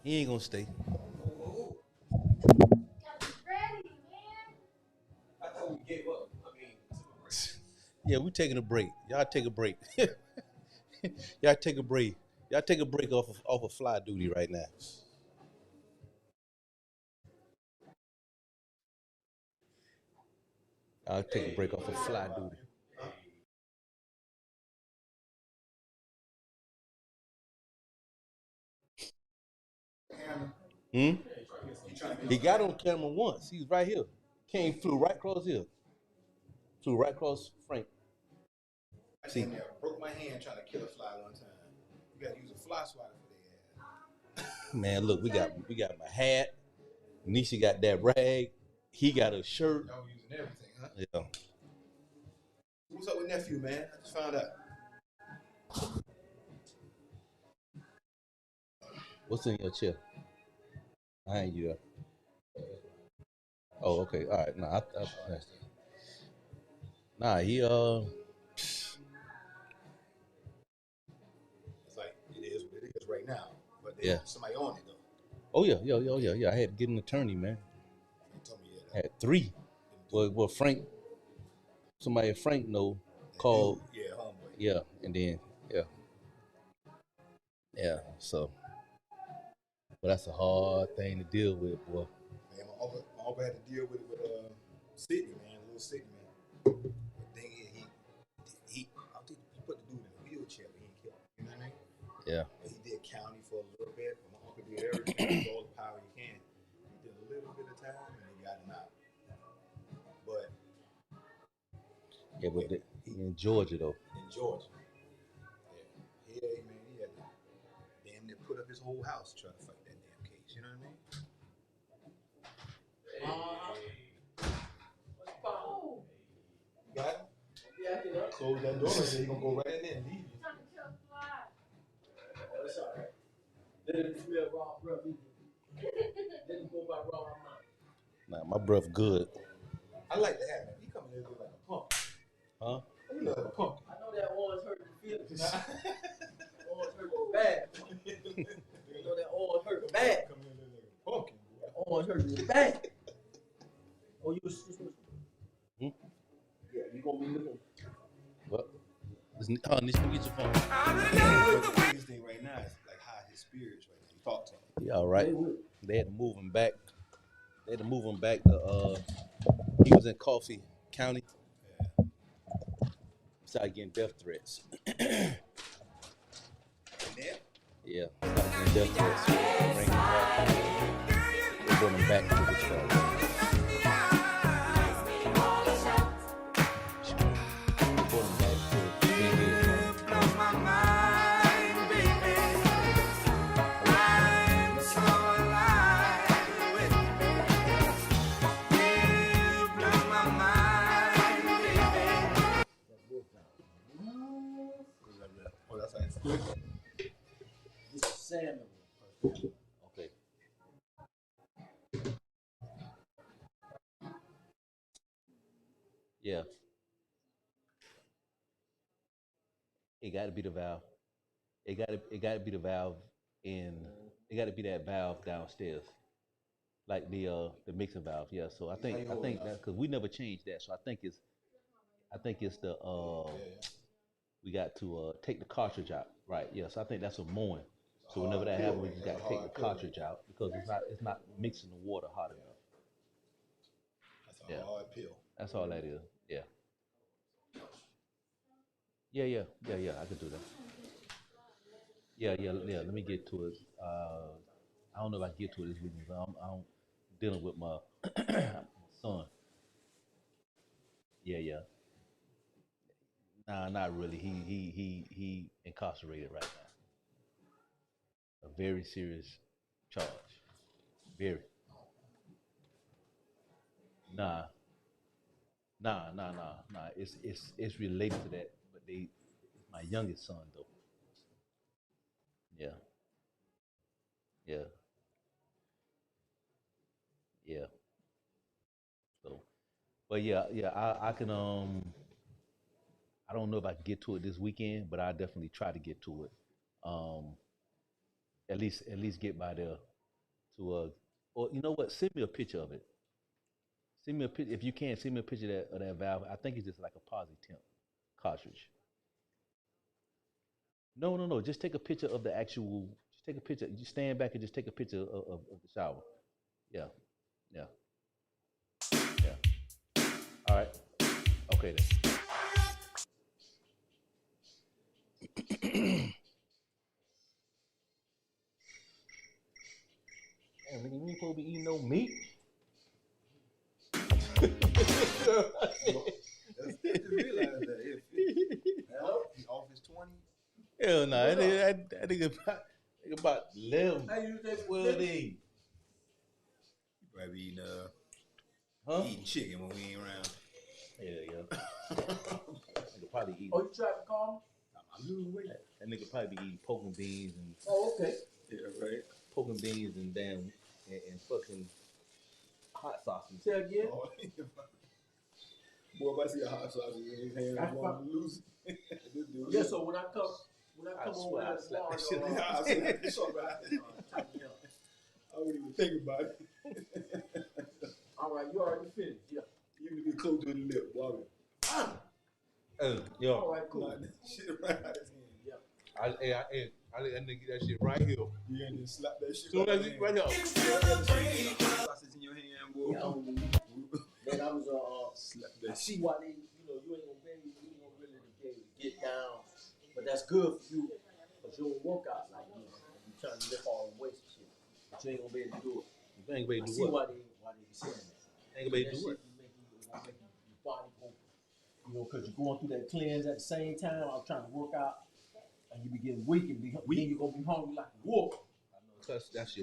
He ain't gonna stay. I thought we gave up. Yeah, we taking a break. Y'all take a break. Y'all take a break. Y'all take a break off of fly duty right now. I'll take a break off of fly duty. Hmm? He got on camera once. He's right here. Flew right across here. Flew right across Frank. I see, broke my hand trying to kill a fly one time. You gotta use a fly swatter for their Man, look, we got my hat. Nisha got that rag. He got a shirt. Y'all using everything, huh? Yeah. What's up with nephew, man? I just found out. What's in your chair? I ain't you. Oh, okay. All right. Nah, he It's like it is what it is right now. But Yeah. somebody on it though. Oh yeah. I had to get an attorney, man. They told me I had three. Well, Frank know called. Yeah, homeboy. Yeah, and then yeah. So, but that's a hard thing to deal with, boy. Man, my uncle had to deal with it with Sydney, man, little Sydney, man. The thing is, I think he put the dude in a wheelchair, but he didn't kill him. You know what I mean? Yeah. But he did county for a little bit. But my uncle did everything with all the power he can. He did a little bit of time, and he got him out. But He in Georgia though. in Georgia, yeah, man, he had to damn near put up his whole house to try to fight that damn case. You know what I mean? You got him? Yeah. Close that door right there. He gonna go right in there and leave you. That's all right. Let him smell raw breath. Let him go by raw mind. Nah, my breath good. I like to have him. He coming in here like a punk. Huh? He look like a punk. I know that orange hurt the feelings. Orange hurt the bad. You know that orange hurt the bad. Coming in here like a pumpkin. Orange hurt the bad. Oh, you was. Hmm? Yeah, you gonna be looking. What? Nisha, get your phone. The biggest thing right now is like how his spirits right now. You talk to him. Yeah, all right. They had to move him back. He was in Coffee County. Started getting death threats. Yeah, started getting death threats. Bring him back. They brought him back to the Chicago. Oh, that's how it's good. This is salmon. Okay. Yeah. It got to be the valve. It got to be the valve in. It got to be that valve downstairs, like the mixing valve. Yeah. So I think that because we never changed that, so I think it's the we got to take the cartridge out. Right. Yeah. So I think that's a mowing. So whenever that happens, we just got to take the cartridge out because it's not mixing the water hot enough. That's a hard pill. That's all that is. Yeah. Yeah. I could do that. Yeah. Let me get to it. I don't know if I can get to it this weekend. I'm dealing with my son. Yeah. Nah, not really. He incarcerated right now. A very serious charge. Very. Nah. Nah. It's related to that, but it's my youngest son though. Yeah. Yeah. Yeah. So, but yeah. I can I don't know if I can get to it this weekend, but I definitely try to get to it. Um, at least get by there or you know what? Send me a picture of it. Send me a picture if you can. Send me a picture of that valve. I think it's just like a posi temp cartridge. No, no, no. Just take a picture of the actual. Just take a picture. You stand back and just take a picture of the shower. Yeah, yeah, yeah. All right. Okay then. Damn, nigga, you ain't supposed to be eating no meat. I just realized that. He's off his 20. Hell no, that nigga about 11, How you take 12 days. He probably eating, Huh? eating chicken when we ain't around. Yeah. Nigga probably eating. Oh, you tried to call I'm losing weight. That nigga probably be eating poking beans and me? Oh, okay. Yeah, right. poking beans and damn and fucking hot sauces. Say again. Oh, boy, if I see a hot sausage in his hand, I'm going to lose it. This dude. Yeah, so when I come I over swear there I slapped that shit Yeah, I said that. It's all right. I wouldn't even think about it. All right, you already finished. Yeah. Even if it's close to the lip, walk it. Yo, All right, cool. Knock that shit right out his hand. Yeah. I let that nigga get that shit right here. Yeah, and then slap that shit. Soon as it right here. Sausage in your hand, boy. Then I was Slap I that see shit. why they, you ain't gonna really be able to get down, but that's good for you, cause you don't work out like you trying to lift all the weights and shit, but you ain't gonna be able to do it. You ain't gonna I do see what? why they be saying that. Ain't gonna That do shit what? be making your body go, cause you're going through that cleanse at the same time. I'm trying to work out, and you be getting weak, and then you're gonna be hungry like a wolf. I know, cause that's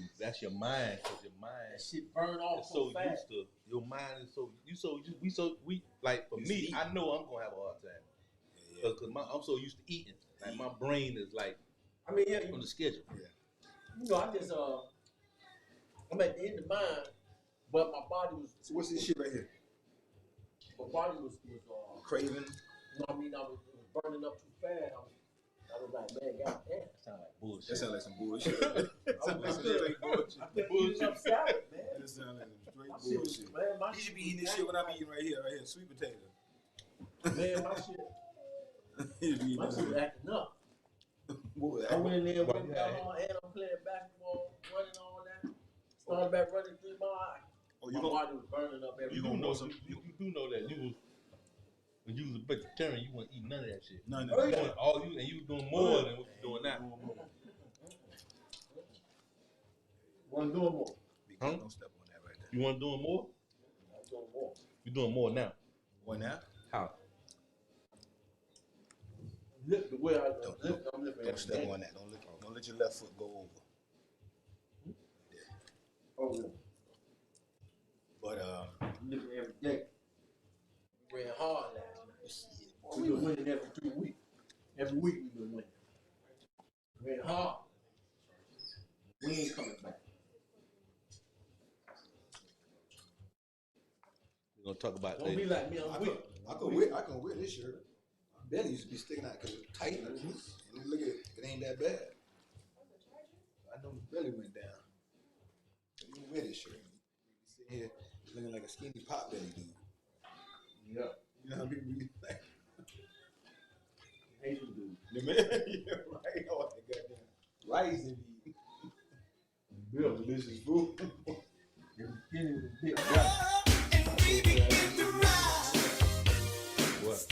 your mind. Cause your mind That shit burn off is so fast. used to your mind is we like for me. I know I'm gonna have a hard time because I'm so used to eating. Like my brain is like I mean, yeah, on the schedule. I just I'm at the end of mine, but my body was. So what's this shit right here? My body was Craving. you know what I mean? It was burning up too fast. I was like, man, goddamn. That sound like bullshit. That sounds like some bullshit. That sounds like some straight bullshit. I kept eating up salad, man. That sounds like some straight My shit was, bullshit. man, my He should be was eating this shit when I'm acting eating right here, sweet potato. Man, my shit He should be eating was this. acting up. What was I that? went in there, Right, worked out hard, and I'm playing basketball, running all that. Started back running 3 miles. Oh, My body was burning up every You gonna do know want some- you do know that you was when you was a vegetarian, you wouldn't eat none of that shit. None Oh, of yeah. that. All you and you was doing more than what you're doing now. Wasn't doing more. Big Huh? Don't step on that right there. You want doing more? I'm doing more. You're doing more now. What now? How? Lift the way I Don't- lift, I'm lifting Don't every step day. on that. Don't let your left foot go over. Oh, yeah. But I'm lifting every day. We ran hard last night. shit, We've been winning every 2 weeks. Every week we've been winning. Ran hard. We ain't coming back. We're gonna talk about Don't be like me, I'm weak. I can wear this shirt. My belly used to be sticking out because it's tight. And look at it, it ain't that bad. I know the belly went down. You can wear this shirt. You sitting here looking like a skinny pot belly dude. Yeah. You know how people be like, Asian dude. the man, yeah, right. Oh, that goddamn rice and eat. Real delicious food. Every skinny was a big guy. what?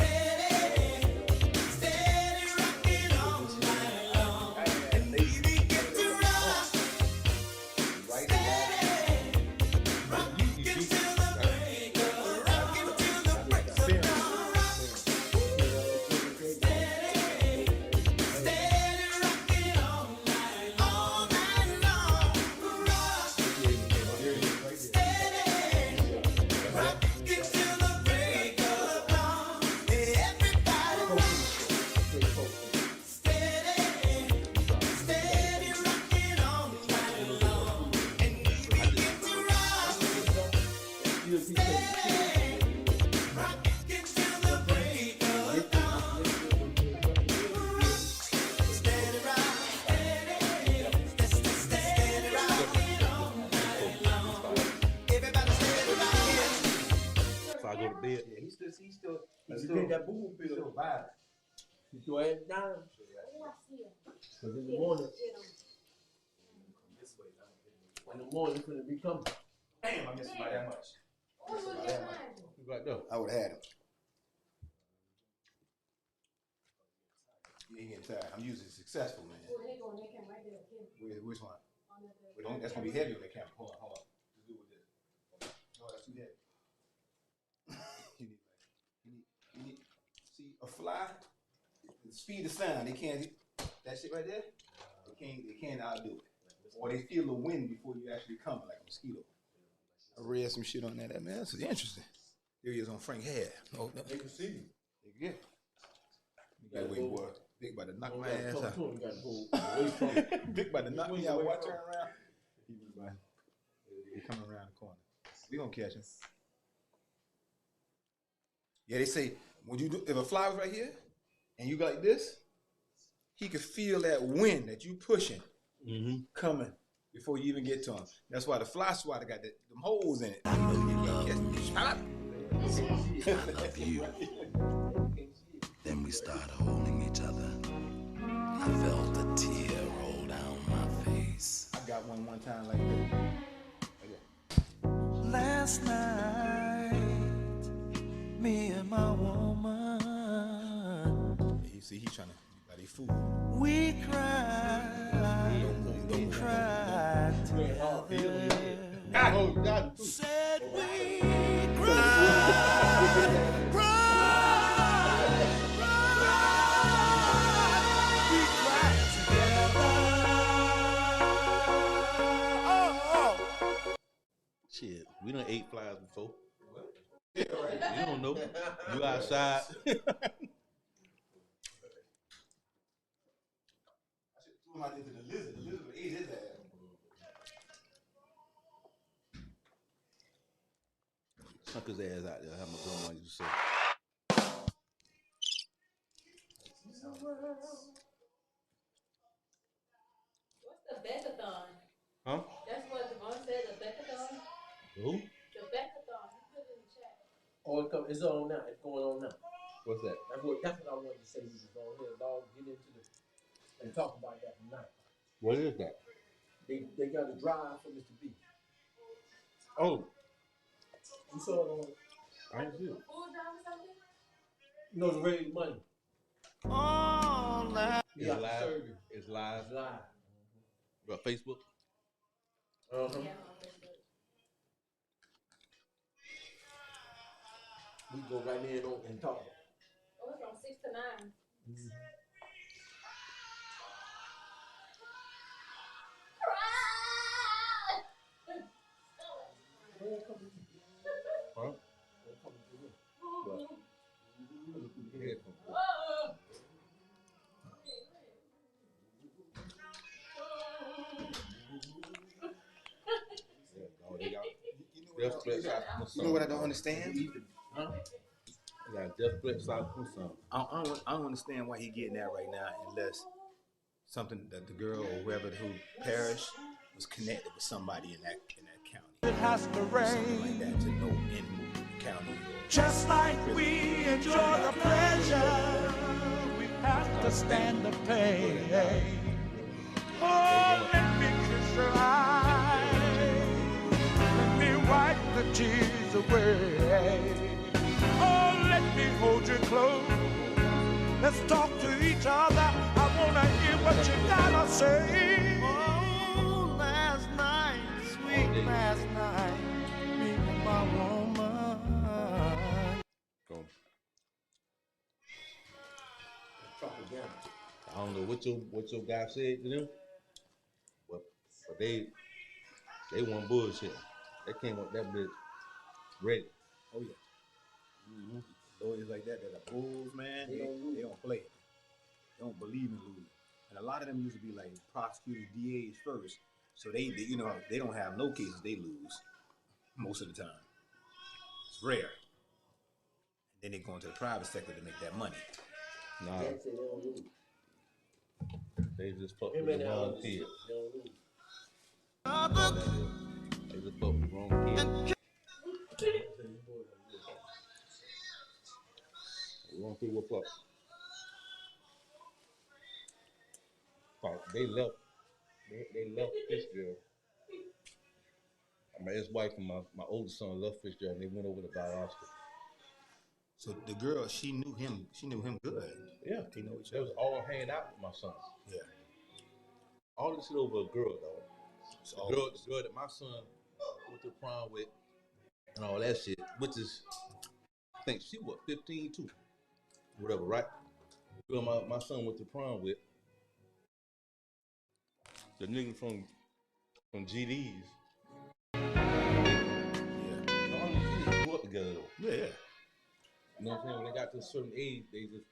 If you take that boo pill, it'll vibe. You throw it down. Because in the morning, it's going to become. Damn, I missed by that much. I would have had him. You ain't getting tired. I'm usually successful, man. Which one? That's gonna be heavy on that camera. Hold on. Just do it with this. No, that's too heavy. you need. See a fly. The speed of sound. They can't. That shit right there. They can't outdo it. Or they feel the wind before you actually come, like a mosquito. I read some shit on that, man. That's interesting. There he is on Frank Head. Oh, no. They can see you. Yeah. That way, boy. Big about to knock my ass out. Big about to knock me out. Watch turn around. He coming around the corner. We gonna catch him. Yeah, they say when you do, if a fly was right here and you go like this, he could feel that wind that you pushing coming before you even get to him. That's why the fly swatter got them holes in it. I know you love me. I love you. Then we started holding each other. I felt a tear roll down my face. I got one time like that. Last night, me and my woman. You see, he's trying to buy these food. We cried. We cried together. Said we cried. Shit, we done ate flies before. Yeah, right. You don't know. You outside. I should throw him out into the lizard. The lizard ate his ass. Chuck his ass out there. How my grandma used to say. What's the Beckathon? Huh? That's what Devon said, the Beckathon? Who? The Beckathon. You put it in the chat. Oh, it's on now. It's going on now. What's that? That's what I wanted to say. We was on here, dog. Get into this and talk about that tonight. What is that? They got a drive for Mr. B. Oh. You saw it on. I didn't see it. Full drive or something? No, it's raise money. All that. It's live. It's live. It's live. What, Facebook? Yeah, on Facebook. We go right in and talk. Oh, it's from 6 to 9. Huh? What? You know what I don't understand? Huh? I got just flipped out from something. I don't understand why he getting that right now unless something that the girl or whoever who perished was connected with somebody in that county. It has to rain. Something like that to know in the county. Just like we enjoy the pleasure, we have to stand the pain. Oh, let me kiss your eyes. Let me wipe the tears away. Oh, let me hold you close. Let's talk to each other. I wanna hear what you gotta say. Oh, last night, sweet last night, me and my woman. Go. Propaganda. I don't know what your guy said to them, but they want bullshit. They came up that bitch ready. Oh yeah. Lawyers like that are bulls, man. They don't play. They don't believe in losing. And a lot of them used to be like prosecutors, DAs first. So they don't have no cases they lose most of the time. It's rare. And then they go into the private sector to make that money. Nah, They say they don't lose. they just fuck Him with and the that wrong other kid. shit, they don't lose. That's all that is. They just fuck with the wrong kid. to what fuck. They left Fitzgerald. My ex-wife and my oldest son left Fitzgerald, and they went over to Valdosta. So the girl, she knew him good. Yeah, They know each they other. was all hanging out with my son. Yeah. All this shit over a girl, though. So The girl that my son went to prom with, and all that shit, which is, I think she was 15 too, whatever, right? The girl my son went to prom with, the nigga from GD's. yeah. All these kids grew up together though. Yeah. You know what I'm saying? When they got to a certain age, they just,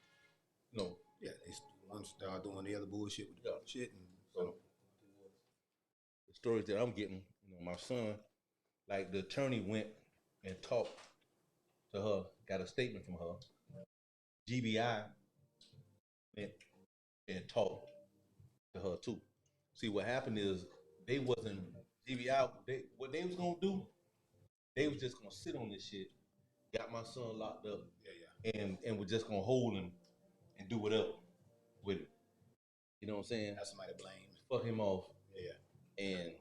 Yeah, they one start doing the other bullshit with the shit, and so the stories that I'm getting, my son, like the attorney went and talked to her, got a statement from her. GBI went and talked to her too. See, what happened is they wasn't GBI. What they was gonna do, they was just gonna sit on this shit. Got my son locked up, and was just gonna hold him and do whatever with it. You know what I'm saying? Have somebody blamed. Fuck him off. Yeah. And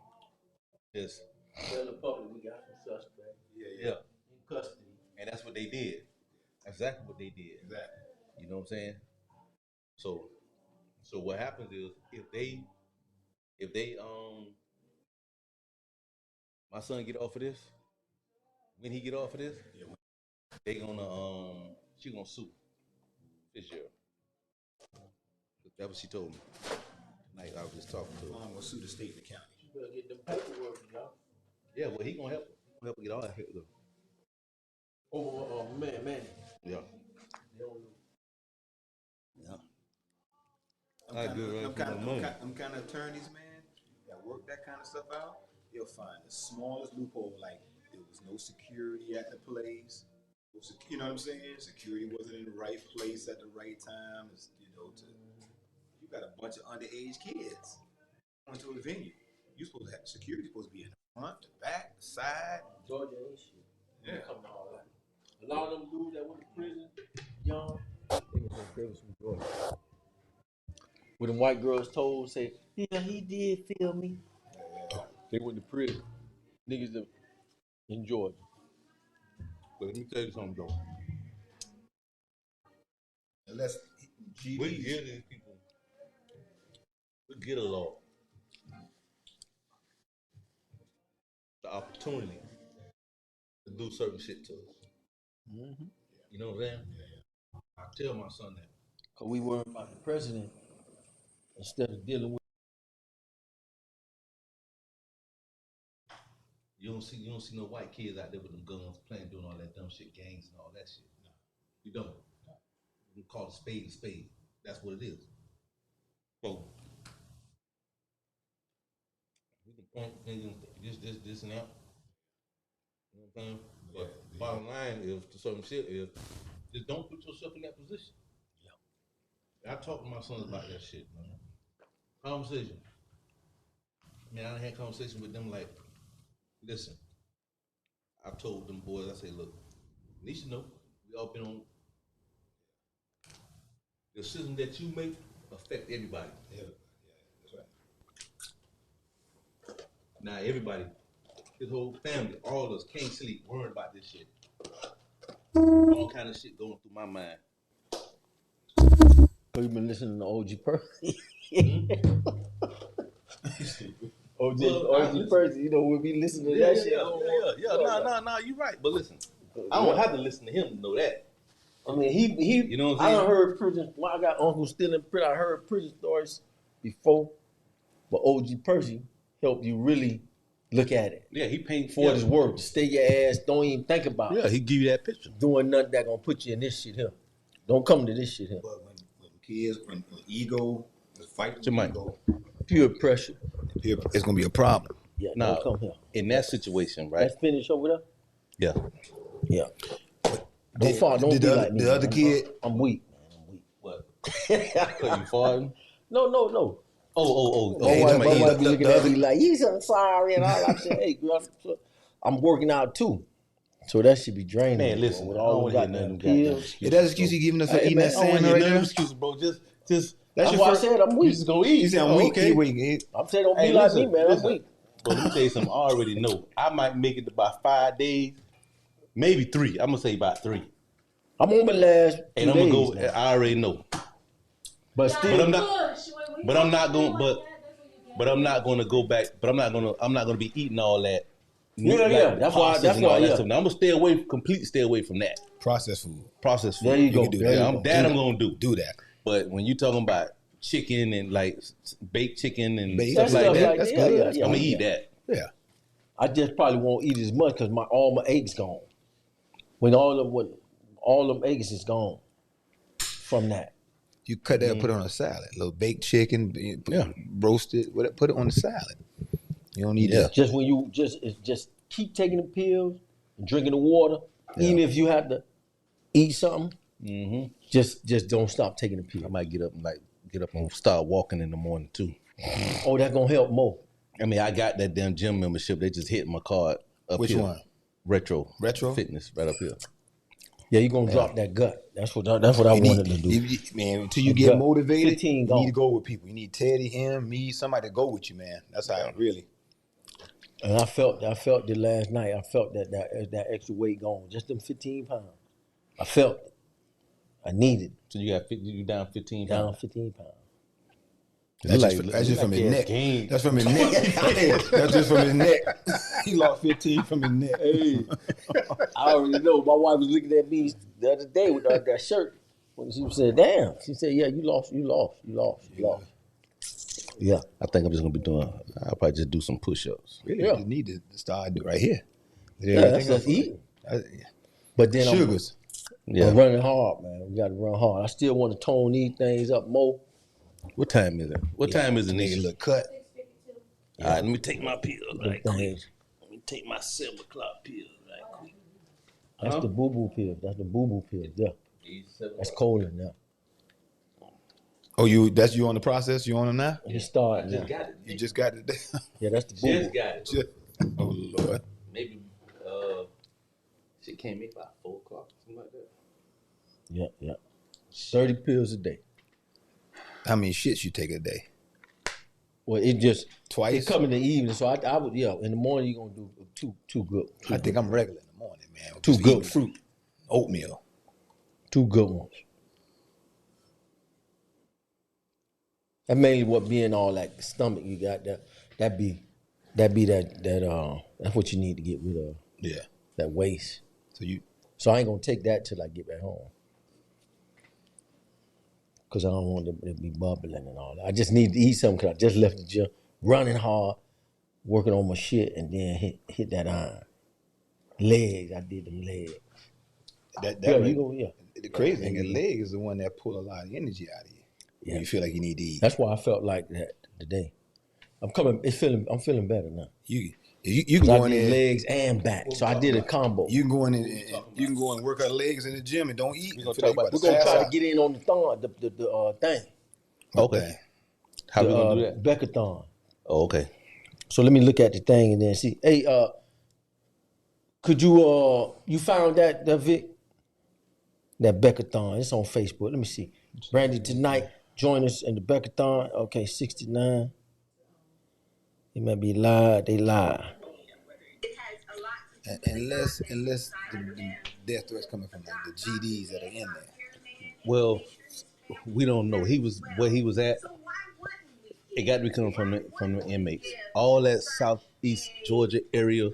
just Tell the public we got some suspect. Yeah. In custody. And that's what they did. Exactly what they did. Exactly. You know what I'm saying? So what happens is if they my son get off of this, when he get off of this, they gonna she gonna sue Fitzgerald. That's what she told me. Tonight I was just talking to her. I'm gonna sue the state and the county. You better get them paperwork, y'all. Yeah, well he gonna help her. He gonna help her get all that shit. Oh, man. Yeah. They don't know. Yeah. Them kind of attorneys, man, that work that kind of stuff out, they'll find the smallest loophole, like there was no security at the place. You know what I'm saying? Security wasn't in the right place at the right time. You got a bunch of underage kids going to a venue. You supposed to have security supposed to be in the front, the back, the side. Georgia ain't shit. Yeah. Come on, all that. A lot of them dudes that went to prison, young, they was from Georgia. When them white girls told, say, yeah, he did feel me. They went to prison. Niggas that in Georgia. But let me tell you something though. Unless We give these people, we get a law. The opportunity to do certain shit to us. Mm-hmm. You know what I'm saying? I tell my son that. Cause we worry about the president instead of dealing with. You don't see no white kids out there with them guns playing, doing all that dumb shit, gangs and all that shit. No, you don't. You can call a spade a spade. That's what it is. So we can point fingers, this and that. You know what I'm saying? But bottom line is, to certain shit is, just don't put yourself in that position. Yeah. I talk to my sons about that shit, man. Conversation. Man, I had conversation with them like, listen, I told them boys, I say, look, at least you know, we all been on, the decision that you make affect everybody. Yeah, that's right. Now everybody, his whole family, all of us can't sleep worrying about this shit. All kind of shit going through my mind. Cause you been listening to OG Percy. OG Percy, you know, we'll be listening to that shit. No, you're right. But listen, I don't have to listen to him to know that. I mean, he you know what I'm I saying? done heard prison. Well, I got uncle still in prison. I heard prison stories before, but OG Percy helped you really look at it. Yeah, he paint For his work. Stay your ass. Don't even think about it. Yeah, he give you that picture. Doing nothing that gonna put you in this shit here. Don't come to this shit here. But when kids, when ego, the fight with Jermaine. ego, Pure pressure. it's gonna be a problem. Yeah, Now, don't come here. in that situation, right? Let's finish over there. Yeah. Yeah. Don't fall. Don't be like me. The other kid, I'm weak, man. I'm weak. What? So you farting? No. Oh. My Hey, wife be the looking at me like, you so sorry and all that shit. Hey, girl, I'm working out too. So that should be draining. Man, listen, with I all don't the hear none goddamn of them goddamn pills. excuses. That's excuse you giving us for Hey, eating man, that I don't salmon hear right none of there. them excuses, bro. Just That's your why first. I said I'm you weak. just gonna eat. You said I'm Oh, weak. okay. He weak. I'm saying don't be Hey, like listen, me, man. listen. I'm weak. Bro, let me tell you something. I already know. I might make it about 5 days, maybe 3. I'm gonna say about 3. I'm on my last 2 And I'm gonna days go. now. I already know. But Yeah, still, But I'm not. push. When But you I'm not feel going. like But that, that's when you but I'm not gonna go back. But I'm not gonna be eating all that. Yeah, Like yeah. the That's why- pastas that's and all why, that yeah. stuff. Now I'm gonna stay away, completely stay away from that Processed food. processed food. there you go. can do There that. you Yeah, go. I'm gonna do. Do that. But when you talking about chicken and like baked chicken and Baked stuff That like stuff that, like That's that. good. Yeah, That's yeah, I'm gonna yeah. eat that. Yeah. I just probably won't eat as much because all my eggs gone. When all them eggs is gone from that. You cut that, put it on a salad. A little baked chicken, Yeah. roasted. Put it on the salad. You don't need Yeah. that. Just when you just keep taking the pills and drinking the water, even if you have to eat something, just don't stop taking the I pill. might get up and start walking in the morning too. Oh, that's gonna help more. I mean, I got that damn gym membership. They just hit my card up Which here. one? Retro Retro? Fitness right up here. Yeah, you're gonna drop that gut. That's what I wanted to do. Man, until you A get gut. motivated, 15 you gone. need to go with people. You need Teddy, him, me, somebody to go with you, man. That's how it really. And I felt it last night. I felt that extra weight gone, just them 15 pounds. I felt it. I needed it. So you down 15 down pounds. 15 pounds. That's just from his neck. That's from his neck. That's just from his neck. He lost 15 from his neck. Hey, I already know. My wife was looking at me the other day with that shirt. When she said, "Damn," she said, "Yeah, you lost." Yeah. I think I'm just gonna be doing. I'll probably just do some push-ups. Really, Yeah. you need to start right here. Yeah, that's just eating. But then Sugars. I'm running hard, man. We got to run hard. I still want to tone these things up more. What time is it? What time is it, Nigga Nisha? look cut. 6:52. All right, let me take my pills right quick. Things. Let me take my 7 o'clock pills right quick. That's the boo-boo pill. That's the boo-boo pill. Yeah. That's colon now. Oh, that's you on the process? You on them now? You start now. got it. You just got it. Yeah, that's the boo-boo. got it. Oh, Lord. Maybe shit came in about 4 o'clock, something like that. Yeah. 30 pills a day. How many shits you take a day? Well, it just Twice? It come in the evening, so I would in the morning you're gonna do two good. I think I'm regular in the morning, man. Two Just good eating fruit. Oatmeal. 2 good ones. That mainly what being all like stomach you got that be that's what you need to get rid of, Yeah. that waste. So I ain't gonna take that till I get back home. Cause I don't want it to be bubbling and all that. I just need to eat something because I just left the gym running hard, working on my shit, and then hit that iron. Legs, I did them legs. The crazy thing, the leg is the one that pull a lot of energy out of you. Yeah. When you feel like you need to eat. That's why I felt like that today. I'm feeling better now. You can go I in did there. legs and back, so I did a combo. You can go in and you can go and work out legs in the gym and don't eat. We're gonna try to get in on the thing. Okay. How we gonna do that? Beckathon. Oh, okay. So let me look at the thing and then see. Hey, could you found that Vic? That Beckathon. It's on Facebook. Let me see. Brandy tonight. Join us in the Beckathon. Okay, 69. It might be live. They live. Unless the death threats coming from the GDs that are in there. Well, we don't know. Where he was at. It got to be coming from the inmates. All that southeast Georgia area,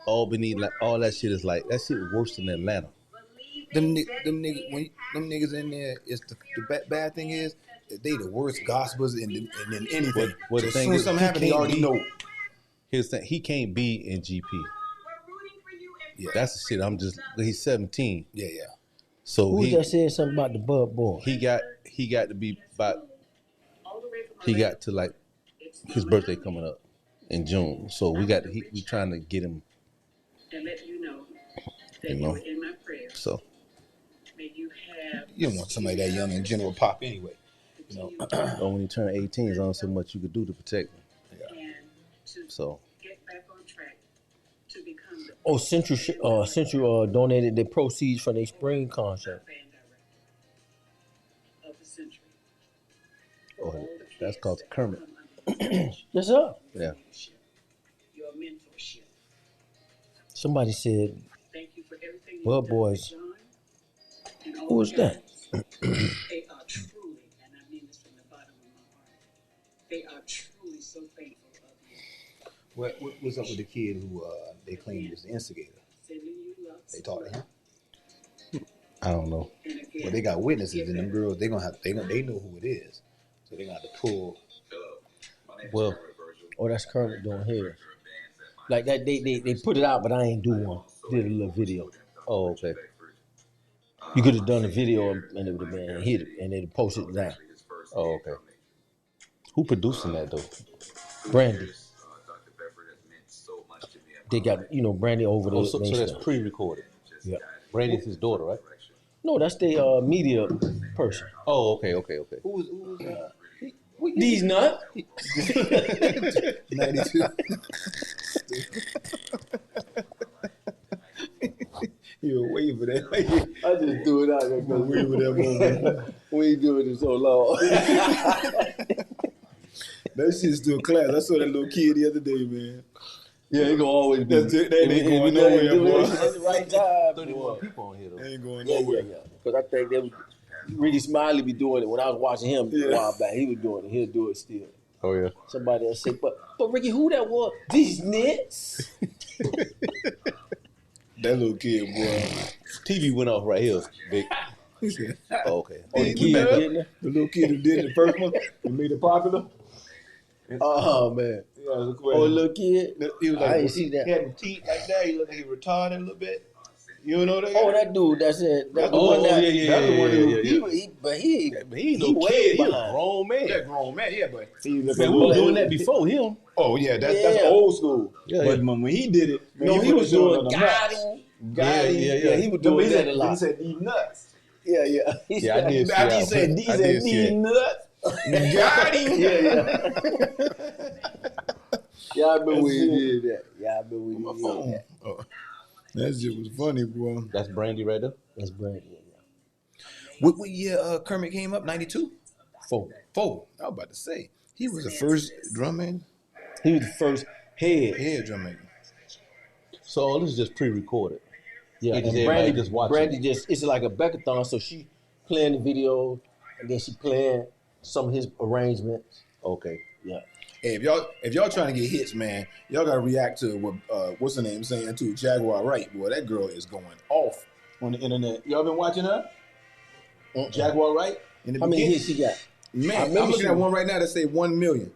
Albany, like all that shit is like that shit worse than Atlanta. Them niggas in there is the bad thing is that they the worst gospels in anything. What So the as thing soon as is, something he happens, they can't already be- know. Here's the thing, he can't be in GP. Yeah. That's the shit. He's 17. Yeah. So who just said something about the Bud Boy? He got to be about. He got to like his birthday coming up in June, so we trying to get him. And let you know that You you know. were in my prayers. So May you have. You don't want somebody that young in general pop anyway. You know. when he turned 18, there's only so much you could do to protect him. And to So get back on track to become the Oh, Central donated the proceeds from their spring concert. band director of the century. Oh, that's called Kermit. Yes, sir. Yeah. Your mentorship. Somebody said, Thank you for everything you've "Well, done boys, for John and all who was the that?" guys. They are truly, and I mean this from the bottom of my heart, they are truly so thankful of you. What's up with the kid who they claimed was the instigator? Sending you love. They talked to him. I don't know. And again, Well, they got witnesses, and them girls they know who it is, so they gonna have to pull. Well, Oh, that's Kermit doing his. Like that, they put it out, but I ain't do one. Did a little video. oh, okay. You could have done a video and it would have been hit, and they'd post it down. Oh, okay. Who producing that though? Brandy. They got Brandy over there. Oh, so that's pre-recorded. Yeah. Brandy's his daughter, right? No, that's the media person. Oh, okay. Who was These nuts. 92? You were waiting for that. I just do it out there because Wait for that moment. we ain't doing it so long. That shit's still class. I saw that little kid the other day, man. Yeah, it gonna always be. That ain't going nowhere, boy. At the right time, 31 boy. people on here though. Ain't going Yeah. nowhere. Because I think they was Ricky Smiley be doing it when I was watching him a while back. He was doing it. He'll do it still. Oh yeah. Somebody else say, but Ricky, who that was? These nits. That little kid, boy. TV went off right here, big. He said, Oh, okay. Oh, the He- kid, the- didn't it? the little kid who did the first one, who made it popular. Oh man. Yeah, it was a Oh, question. little kid. He was I ain't see that. He had the teeth like that. He looked like he retarded a little bit. You know that? Oh, that dude. That's it. That's the Oh, one that. yeah. That's the one who- But he He ain't no way kid. He a behind. grown man. Yeah, grown man. Yeah, but he looked Man, we were doing that before him. Oh yeah, that's Yeah. old school. Yeah, But yeah. when he did it, man, No, he put was the shit on doing the got nuts. him. Got him. Yeah. He was But doing he that said, a lot. He said these nuts. Yeah. Yeah, I did see After he that. said I these did see that. nuts. Got him. Yeah, I remember when he That's did that. Yeah, I remember when he did that. Oh, that shit was funny, boy. That's Brandy right there. That's Brandy. Yeah. What year Kermit came up? 92? 4. 4. I was about to say. He was the first drum man. He was the first head. Drum man. So all this is just pre-recorded. Yeah, They just- and everybody Brandy just watching. Brandy it's like a Beckathon, so she playing the video, and then she playing some of his arrangements. Okay. Yeah. Hey, if y'all trying to get hits, man, y'all gotta react to what what's her name saying too. Jaguar Wright, boy, that girl is going off on the internet. Y'all been watching her? Jaguar Wright? In the How many beginning? hits she got? Man, I I'm remember looking she- at one right now that say 1 million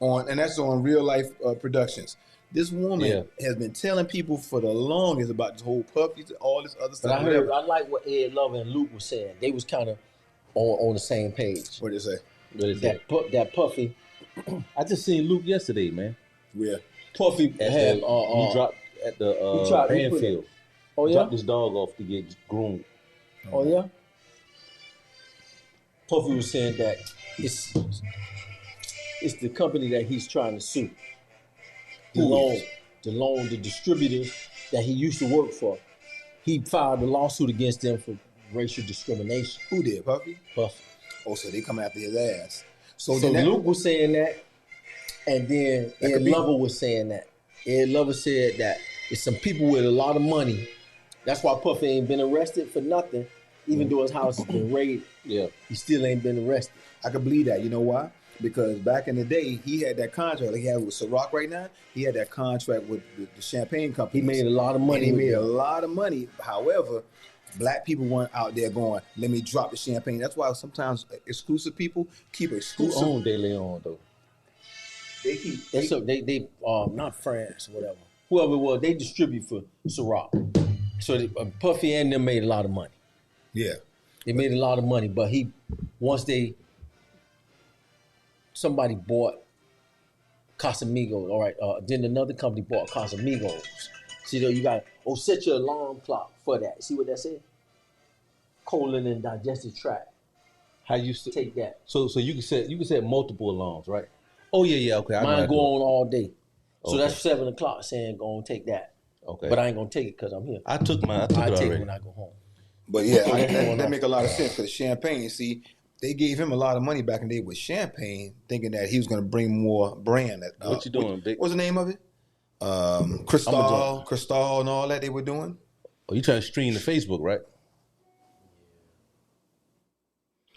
and that's on Real Life Productions. This woman has been telling people for the longest about this whole Puffy, all this other But stuff. I like what Ed Lover and Luke was saying. They was kind of on the same page. What did it say? What is that? That Puffy, I just seen Luke yesterday, man. Yeah. Puffy At had he dropped at the he put Banfield. Oh yeah. Dropped his dog off to get groomed. Oh yeah. Puffy was saying that it's the company that he's trying to sue. The distributors that he used to work for. He filed a lawsuit against them for racial discrimination. Who did, Puffy? Puffy. Oh, so they come after his ass. So So then Luke was saying that, and then That Ed could be- Lover was saying that. Ed Lover said that it's some people with a lot of money. That's why Puffy ain't been arrested for nothing, even though his house has been raided. Yeah. He still ain't been arrested. I could believe that. You know why? Because back in the day, he had that contract like he had with Ciroc right now. He had that contract with the champagne company. He made a lot of money. He with made a them. lot of money. However, black people weren't out there going, let me drop the champagne. That's why sometimes exclusive people keep Who exclusive. owned De Leon though? They keep. They not France or whatever. Whoever it was, they distribute for Ciroc. So Puffy and them made a lot of money. Yeah. They made a lot of money, but somebody bought Casamigos. All right, then another company bought Casamigos. See, there you got set your alarm clock for that. See what that said? Colon and digestive tract. How you Take that. So you can set multiple alarms, right? Oh yeah. Okay. I know how Mine to go do it. on all day. So Okay. that's 7 o'clock saying go and take that. Okay. But I ain't gonna take it because I'm here. I took it I take already. it when I go home. But yeah, So that's going that on. make a lot of sense because champagne. See, they gave him a lot of money back in the day with champagne, thinking that he was going to bring more brand. What you doing, Big? What's the name of it? Cristal, and all that they were doing. Oh, you trying to stream to Facebook, right?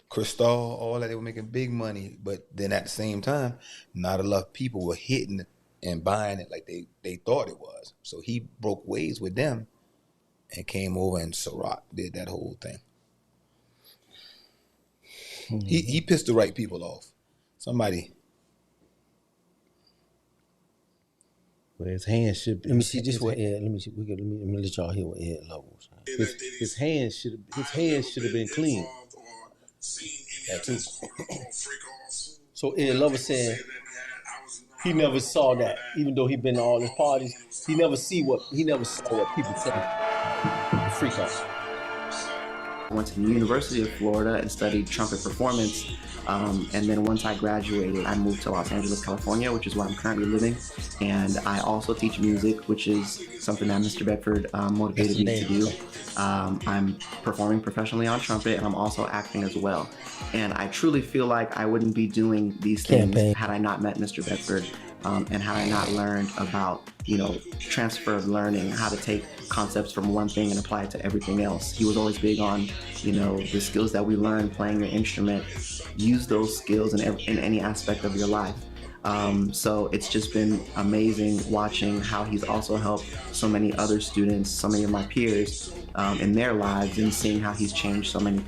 Cristal, all that, they were making big money, but then at the same time, not enough people were hitting it and buying it like they thought it was. So he broke ways with them and came over, and Ciroc did that whole thing. Mm-hmm. He pissed the right people off. Somebody. Well, his hands should be. Let me see just what Ed. Let me see. Let me let y'all hear what Ed levels. His hands should have been clean. That too. So Ed Lover said he never saw that, even though he been to all his parties, he never saw what people say. Freak off. I went to the University of Florida and studied trumpet performance. And then once I graduated, I moved to Los Angeles, California, which is where I'm currently living. And I also teach music, which is something that Mr. Bedford motivated me to do. I'm performing professionally on trumpet, and I'm also acting as well. And I truly feel like I wouldn't be doing these things had I not met Mr. Bedford. And had I not learned about, transfer of learning, how to take concepts from one thing and apply it to everything else. He was always big on, the skills that we learn playing your instrument. Use those skills in any aspect of your life. So it's just been amazing watching how he's also helped so many other students, so many of my peers in their lives, and seeing how he's changed so many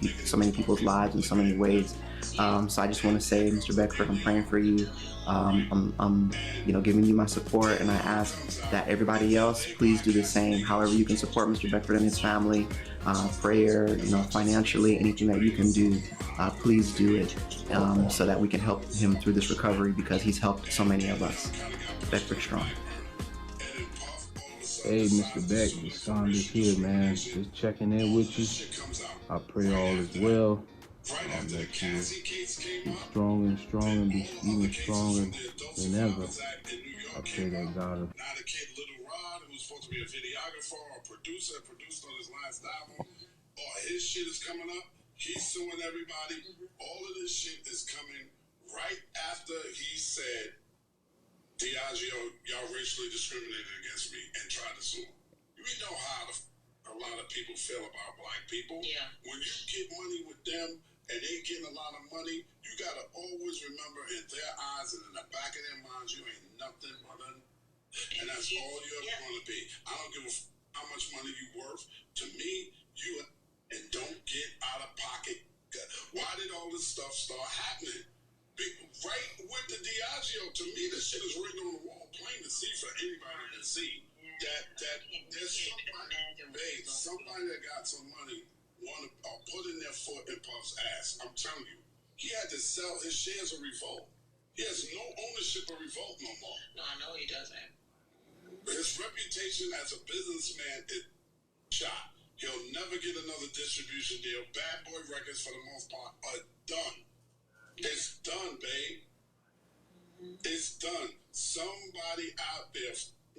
people's lives in so many ways. So I just want to say, Mr. Beckford, I'm praying for you. I'm giving you my support, and I ask that everybody else please do the same. However you can support Mr. Beckford and his family, prayer, financially, anything that you can do, please do it, so that we can help him through this recovery, because he's helped so many of us. Bedford strong. Hey, Mr. Beck, the Saunders here, man. Just checking in with you. I pray all is well. That you be strong and be even stronger than ever. I pray that God will. Now the kid Little Rod, who's supposed to be a videographer or producer, produced on his last album, his shit is coming up. He's suing everybody. All of this shit is coming right after he said, Diageo, y'all racially discriminated against me and tried to sue him. We know how a lot of people feel about black people. Yeah. When you get money with them, and they getting a lot of money, you gotta always remember, in their eyes and in the back of their minds, you ain't nothing but and that's all you're gonna be. I don't give a how much money you worth. To me, and don't get out of pocket. Why did all this stuff start happening? Right with the Diageo, to me, this shit is written on the wall, plain to see for anybody to see. That there's somebody that got some money putting their foot in Puff's ass. I'm telling you, he had to sell his shares of Revolt. He has no ownership of Revolt no more. No, I know he doesn't. His reputation as a businessman is shot. He'll never get another distribution deal. Bad Boy Records, for the most part, are done. It's done, babe. It's done. Somebody out there,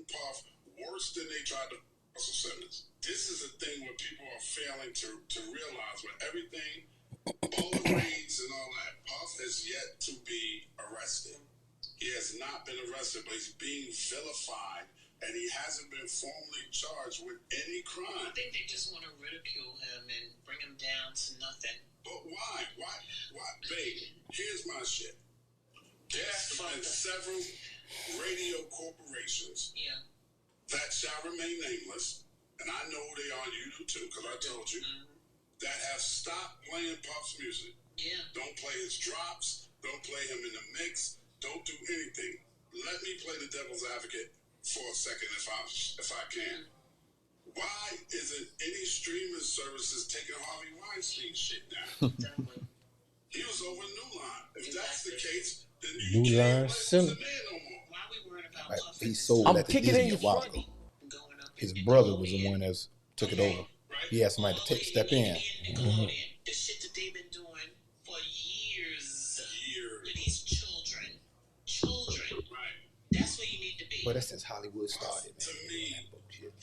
Puff, worse than they tried to Russell Simmons. This is a thing where people are failing to realize, with everything, all the raids and all that, Puff has yet to be arrested. He has not been arrested, but he's being vilified, and he hasn't been formally charged with any crime. I think they just want to ridicule him and bring him down to nothing. But why? Why? Babe, here's my shit. There have been several radio corporations that shall remain nameless, and I know they are, you do too, because I told you, that have stopped playing Puff's music. Yeah. Don't play his drops, don't play him in the mix, don't do anything. Let me play the devil's advocate for a second if I can. Why isn't any streaming services taking Harvey Weinstein's shit down? He was over New Line. If that's the case, then you can't play the man no more. Why we worried about Puff? He sold that to Disney a while ago. His brother was the one that took it over. He had somebody to step in. The shit that they've been doing for years. With these children. Right. That's where you need to be. Well, that's since Hollywood started, man. To me,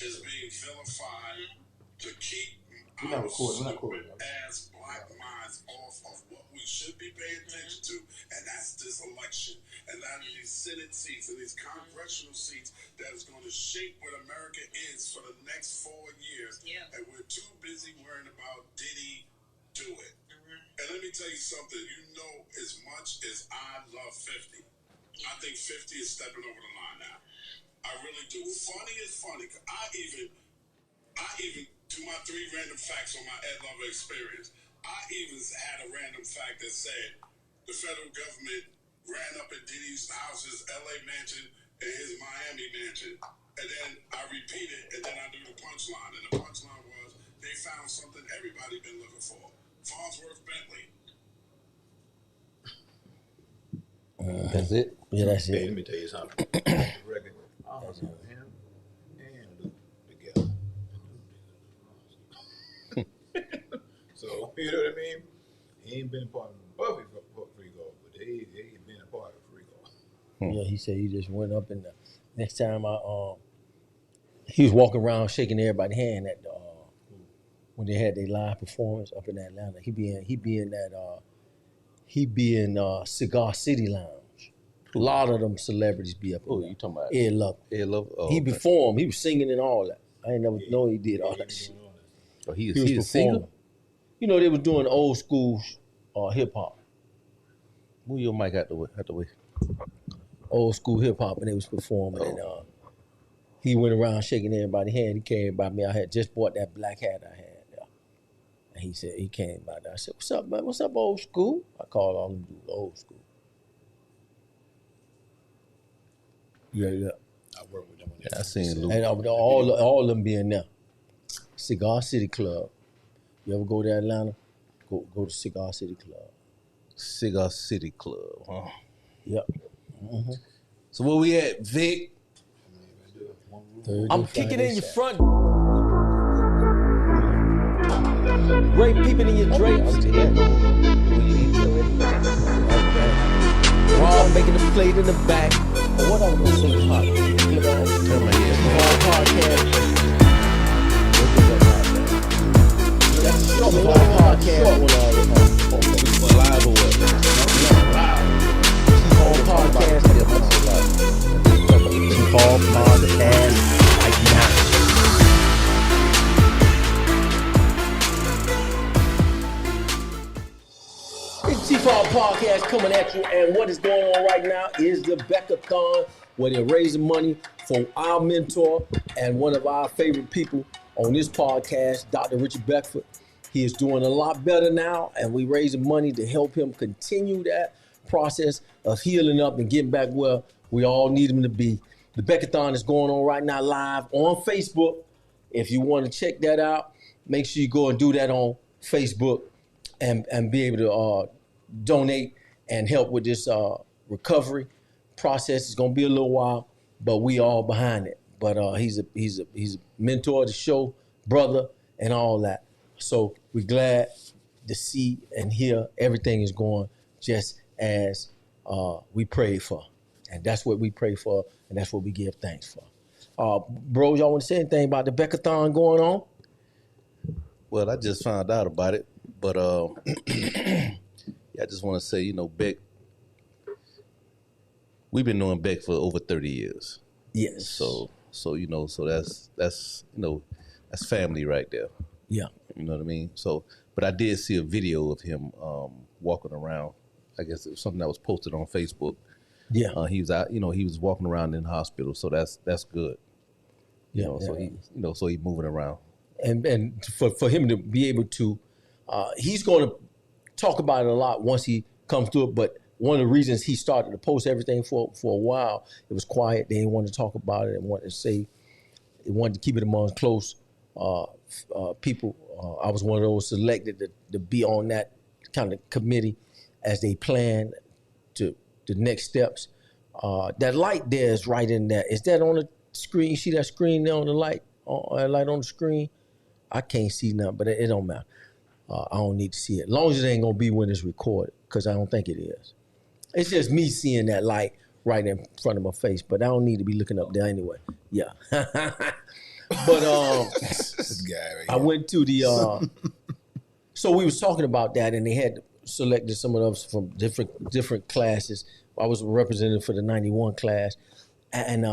is being vilified to keep We're not our recording. stupid-ass black minds off of what we should be paying attention to, and that's this election. And that is these Senate seats and these congressional seats that is going to shape what America is for the next 4 years. Yeah. And we're too busy worrying about did he do it. And let me tell you something. You know, as much as I love 50, I think 50 is stepping over the line now. I really do. Funny is funny. I even do my 3 random facts on my Ed Lover experience. I even had a random fact that said the federal government ran up at Diddy's houses, LA mansion, and his Miami mansion. And then I repeat it, and then I do the punchline. And the punchline was they found something everybody been looking for. Farnsworth Bentley. That's it? Yeah, that's Hey, it. let me tell you something. Record. I don't know him and Luke together. So, you know what I mean? He ain't been a part of the Buffy free goal, but they ain't been a part of free goal. Yeah, he said he just went up in the next time he was walking around shaking everybody's hand at the when they had their live performance up in Atlanta. He be in Cigar City Lounge. A lot of them celebrities be up in there. You talking about Ed Love. Ed Love? Oh, He okay. performed. He was singing and all that. I ain't never know he did all that shit. Oh, he He was a singer? performing. You know, they was doing old school hip hop. Move your mic out the way. Old school hip hop, and they was performing. And he went around shaking everybody's hand. He came by me. I had just bought that black hat I had. And he said, he came by there. I said, what's up, man? What's up, old school? I called all them dudes old school. Yeah. I work with them on Yeah, I seen Luke. And all of them being there. Cigar City Club. You ever go to Atlanta? Go to Cigar City Club. Cigar City Club, huh? Yep. Mm-hmm. So where we at, Vic? I'm kicking in your front. Great peeping in your drapes. Raw making the plate in the back. What I'm gonna say is hot. Turn my head. Podcast. That's a podcast. Live or what? Podcast. Like now. It's T-Fall Podcast coming at you, and what is going on right now is the Beckathon, where they're raising money for our mentor and one of our favorite people on this podcast, Dr. Richard Bedford. He is doing a lot better now, and we're raising money to help him continue that process of healing up and getting back where we all need him to be. The Beckathon is going on right now live on Facebook. If you want to check that out, make sure you go and do that on Facebook and be able to donate and help with this recovery process. It's going to be a little while, but we all behind it. But he's a mentor of the show, brother, and all that. So we're glad to see and hear everything is going just as we prayed for. And that's what we pray for, and that's what we give thanks for. Bros, y'all want to say anything about the Beckathon going on? Well, I just found out about it, but yeah, I just want to say, Beck, we've been knowing Beck for over 30 years. Yes. So that's family right there. Yeah. You know what I mean? So, but I did see a video of him walking around. I guess it was something that was posted on Facebook. Yeah. He was out, he was walking around in the hospital, so that's good. So he's moving around. And for him to be able to, he's going to talk about it a lot once he comes through it. But one of the reasons he started to post everything for a while, it was quiet. They didn't want to talk about it and wanted to say, they wanted to keep it among close people. I was one of those selected to be on that kind of committee as they plan to the next steps. That light there is right in there. Is that on the screen? You see that screen there on the light? That light on the screen? I can't see nothing, but it don't matter. I don't need to see it. As long as it ain't gonna be when it's recorded, because I don't think it is. It's just me seeing that light right in front of my face, but I don't need to be looking up there anyway. Yeah. But This guy right I went to the so we was talking about that, and they had selected some of us from different classes. I was a representative for the 91 class, and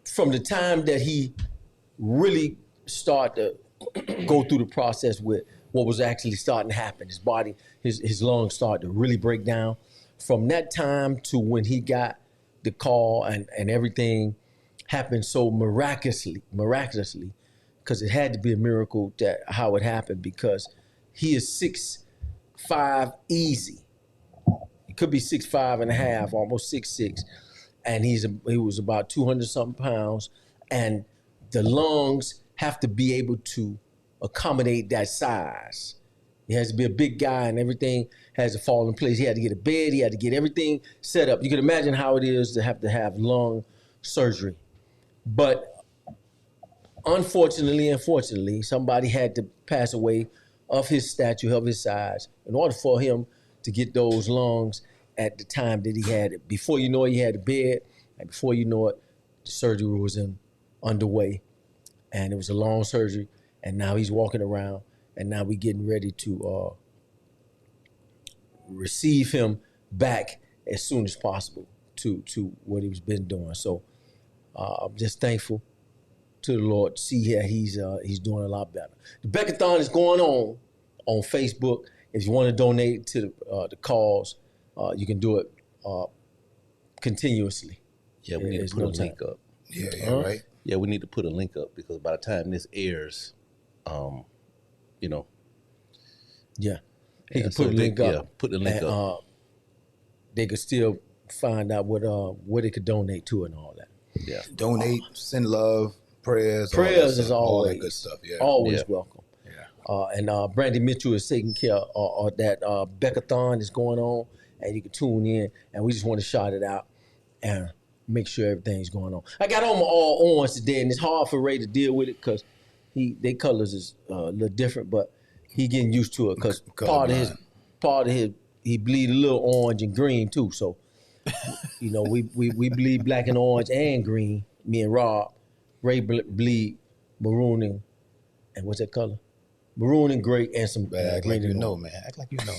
from the time that he really started to go through the process with what was actually starting to happen, his body, his lungs started to really break down. From that time to when he got the call and everything happened so miraculously, because it had to be a miracle that how it happened, because he is 6'5" easy. It could be 6'5" and a half, almost 6'6", and he was about 200 something pounds, and the lungs have to be able to accommodate that size. He has to be a big guy, and everything has to fall in place. He had to get a bed. He had to get everything set up. You can imagine how it is to have lung surgery. But unfortunately, somebody had to pass away of his stature, of his size, in order for him to get those lungs at the time that he had it. Before you know it, he had a bed, and before you know it, the surgery was underway. And it was a long surgery, and now he's walking around, and now we're getting ready to receive him back as soon as possible to what he's been doing. So I'm just thankful to the Lord to see that he's doing a lot better. The Beckathon is going on Facebook. If you want to donate to the cause, you can do it continuously. Yeah, we need to put a link up. Yeah, right. Yeah, we need to put a link up, because by the time this airs, Yeah, he can put a link up. Yeah, put the link up. They could still find out what they could donate to and all that. Yeah, Donate, send love, prayers. Prayers is all always that good stuff. Yeah, always Yeah. welcome. Yeah. And Brandy Mitchell is taking care of that Beckathon is going on, and you can tune in. And we just want to shout it out and make sure everything's going on. I got on my all orange today, and it's hard for Ray to deal with it because they colors is a little different, but he getting used to it because part of his he bleed a little orange and green too. So we bleed black and orange and green. Me and Rob. Ray bleed maroon and what's that color? Maroon and gray and some Act green like you and know, orange. man. Act like you know.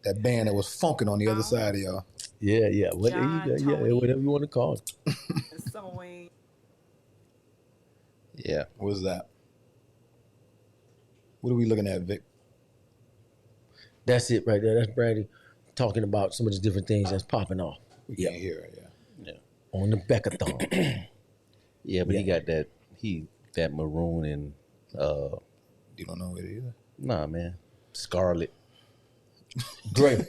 That band that was funking on the other side of y'all. Yeah. Whatever you want to call it. yeah. What's that? What are we looking at, Vic? That's it right there. That's Brandy talking about some of the different things that's popping off. We can't hear it, Yeah. On the Beckathon. Yeah, but he got that maroon and You don't know it either? nah, man, scarlet. Gray.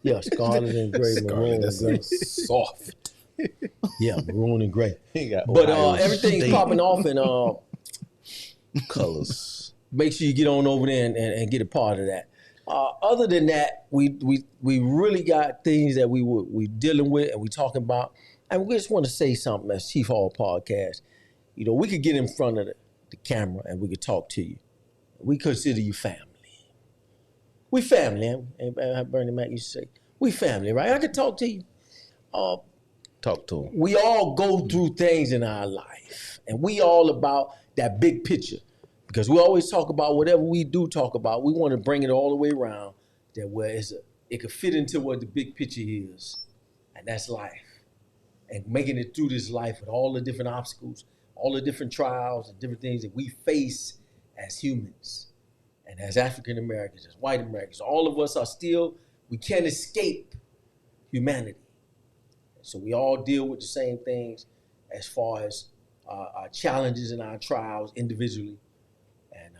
Yeah, scarlet and gray, maroon and gray. Soft. Yeah, maroon and gray. He got But Ohio everything's State popping off, and colors. make sure you get on over there and get a part of that. Other than that, we really got things that we dealing with and we talking about, and we just want to say something as Chief Hall Podcast. We could get in front of the camera and we could talk to you. We consider you family. We family, and Bernie Mac used to say, we family, right? I could talk to you. Talk to him. We all go through things in our life, and we all about that big picture, because we always talk about whatever we do talk about. We want to bring it all the way around that where it could fit into what the big picture is, and that's life, and making it through this life with all the different obstacles, all the different trials and different things that we face as humans and as African Americans, as white Americans. All of us we can't escape humanity. So we all deal with the same things as far as our challenges and our trials individually. And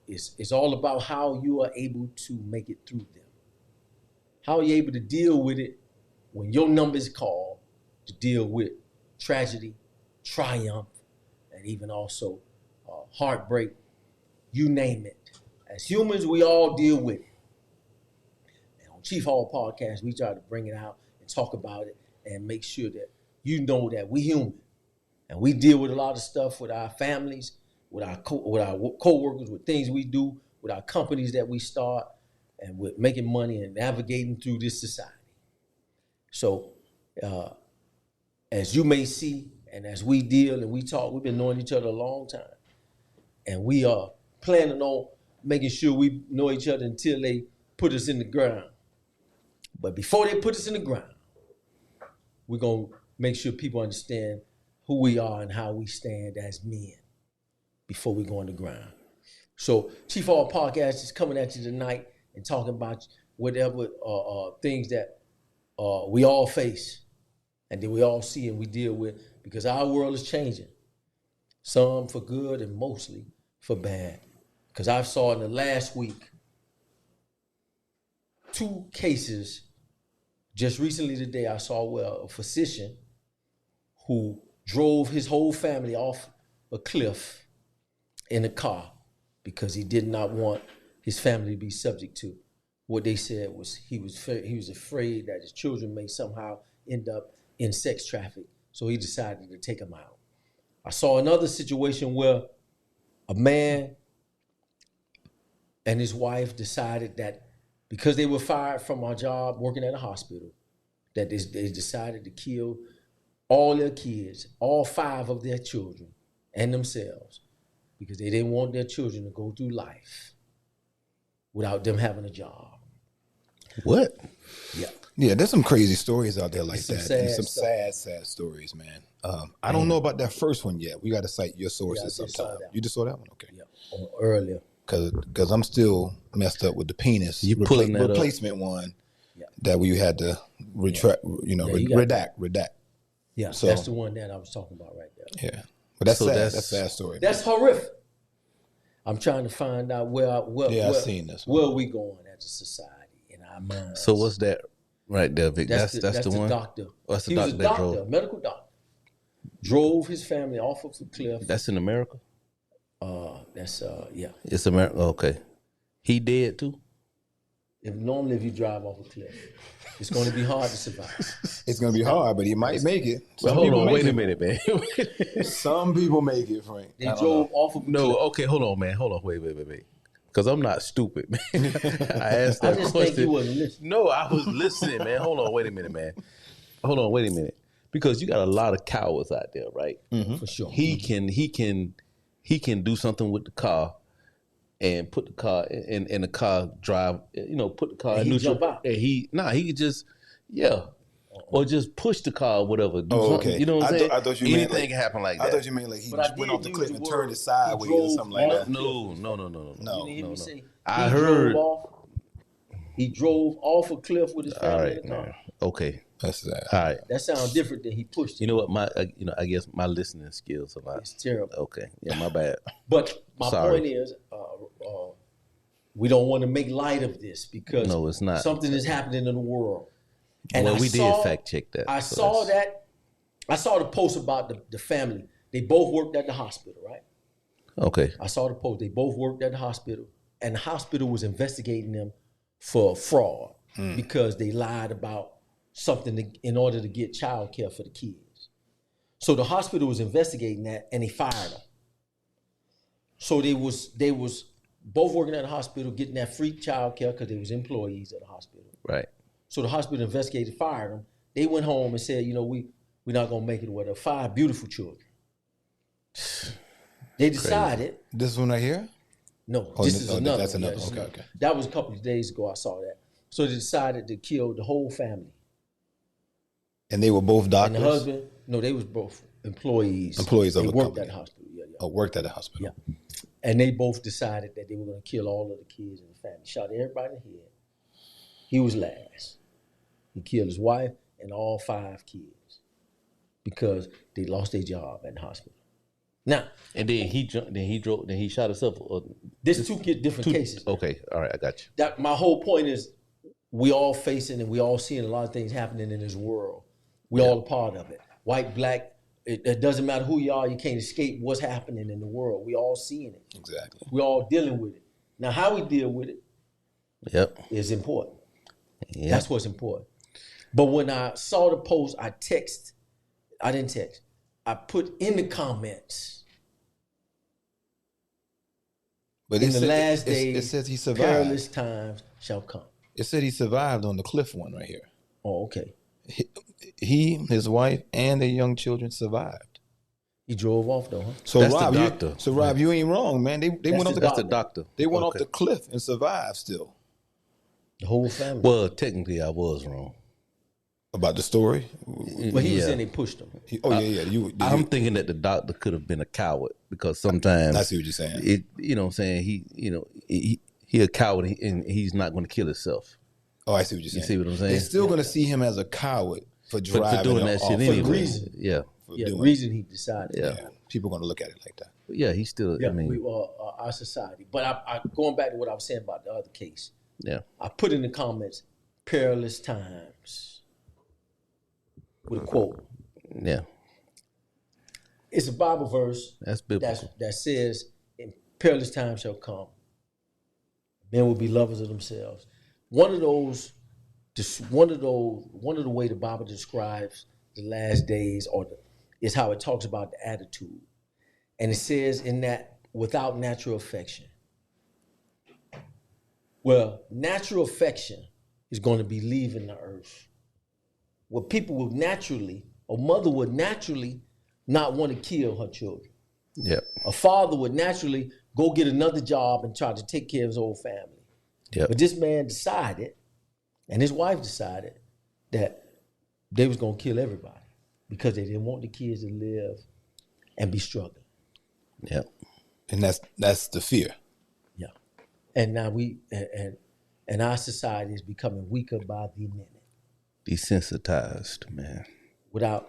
it's all about how you are able to make it through them. How are you able to deal with it when your number is called, to deal with tragedy, triumph, and even also heartbreak, you name it. As humans, we all deal with it. And on Chief Hall Podcast, we try to bring it out and talk about it and make sure that you know that we human. And we deal with a lot of stuff with our families, with our co-workers, with things we do, with our companies that we start. and with making money and navigating through this society. So, as you may see, and as we deal and we talk, we've been knowing each other a long time. And we are planning on making sure we know each other until they put us in the ground. But before they put us in the ground, we're going to make sure people understand who we are and how we stand as men before we go on the ground. So Chief All Podcast is coming at you tonight and talking about whatever things that we all face and that we all see and we deal with, because our world is changing. Some for good and mostly for bad. Because I saw in the last week 2 cases. Just recently today, I saw a physician who drove his whole family off a cliff in a car because he did not want his family to be subject to what they said was he was afraid that his children may somehow end up in sex traffic. So he decided to take them out. I saw another situation where a man and his wife decided that because they were fired from our job working at a hospital, that they decided to kill all their kids, all 5 of their children and themselves, because they didn't want their children to go through life without them having a job. What? Yeah. Yeah, there's some crazy stories out there like Some that. sad And some stuff. sad stories, man. I don't know about that first one yet. We got to cite your sources Yeah, I just saw sometime. that You just saw that one? Okay. Yeah, earlier. Because I'm still messed up with the penis You pulling that up. replacement one Yeah. that we had to retract, you got redact. Yeah, So- that's the one that I was talking about right there. Yeah. But that's So sad. that's- That's a sad story. That's horrific. I'm trying to find out I've seen this one. where we going as a society in our minds. So what's that right there, Vic? That's the one. Doctor. Oh, that's the He was doctor a that doctor, drove. a medical doctor. Drove his family off of the cliff. That's in America. Yeah. It's America. Okay. He dead too. Normally if you drive off a cliff, it's going to be hard to survive. It's going to be hard, but he might make it. Well, Some hold people on. make Wait a it. minute, man. Some people make it, Frank. They drove off of a No. cliff. Okay. Hold on, man. Hold on. Wait. Because I'm not stupid, man. I asked that I just question. think you wasn't listening. No, I was listening, man. Hold on. Wait a minute, man. Hold on. Wait a minute. Because you got a lot of cowards out there, right? For sure. He can do something with the car and put the car in the car drive, put the car And in he neutral. jump out. And he could just, or just push the car or whatever. Do Oh, something. okay. You know what I'm saying? I thought you meant anything like- can happen like that. I thought you meant like he But I just went did off the use cliff the and word, turned it sideways or drove something like off that. No. You didn't hear me say I he heard- drove off. He drove off a cliff with his All family right, in the car. man. Okay. That's that. All right. That sounds different than he pushed it. You know what? I guess my listening skills a lot. It's terrible. Okay. Yeah, my bad. But my Sorry. point is, we don't want to make light of this because No, it's not. something is happening in the world. And Well, I we saw- did fact check that. I so saw that's- that. I saw the post about the family. They both worked at the hospital, right? Okay. I saw the post. They both worked at the hospital, and the hospital was investigating them for fraud because they lied about something in order to get child care for the kids. So the hospital was investigating that, and they fired them. So they was both working at the hospital, getting that free child care because they was employees at the hospital. Right. So the hospital investigated, fired them. They went home and said, we're not gonna make it with 5 beautiful children. They decided. This one right here? No, Oh, this no, is oh, another. that's one. another. Yeah, this is Okay, another. okay. That was a couple of days ago. I saw that. So they decided to kill the whole family. And they were both And doctors? the husband, no, they was both employees. Employees they of a worked company. at the hospital. Yeah. Oh, worked at the hospital. Yeah. And they both decided that they were going to kill all of the kids in the family. Shot everybody in the head. He was last. He killed his wife and all 5 kids because they lost their job at the hospital. Now, And then he shot himself. this 2 different cases. Okay. All right. I got you. That my whole point is we all facing and we all seeing a lot of things happening in this world. We all a part of it. White, black, it doesn't matter who you are, you can't escape what's happening in the world. We all seeing it. Exactly. We all dealing with it. Now, how we deal with it Yep. is important. Yep. That's what's important. But when I saw the post, I didn't text. I put in the comments, But in the last days, it says he survived. perilous times, shall come. It said he survived on the cliff one right here. Oh, okay. He, his wife, and their young children survived. He drove off though, huh? So That's Rob, the doctor. you ain't wrong, man. They went off That's the doctor. They went off Okay. the cliff and survived still. The whole family. Well, technically, I was wrong. About the story? But he was saying they pushed him. I'm thinking that the doctor could have been a coward because sometimes I see what you're saying. You know what I'm saying? He a coward and he's not going to kill himself. Oh, I see what you're saying. You see what I'm saying? They're still going to see him as a coward for driving for doing that shit for anyway. the reason. Yeah. The reason he decided. Yeah. People are going to look at it like that. But yeah, he's still. Yeah, I mean, our society. But I going back to what I was saying about the other case. yeah. I put in the comments, perilous times, with a quote. Yeah. It's a Bible verse That's biblical. that says, "In perilous times shall come. Men will be lovers of themselves." One of the way the Bible describes the last days, is how it talks about the attitude, and it says in that without natural affection. Well, natural affection is going to be leaving the earth. Well, people will naturally, a mother would naturally not want to kill her children. Yeah. A father would naturally go get another job and try to take care of his whole family. Yeah. But this man decided, and his wife decided, that they was going to kill everybody because they didn't want the kids to live and be struggling. Yeah. And that's the fear. Yeah. And now and our society is becoming weaker by the minute. Desensitized, man. Where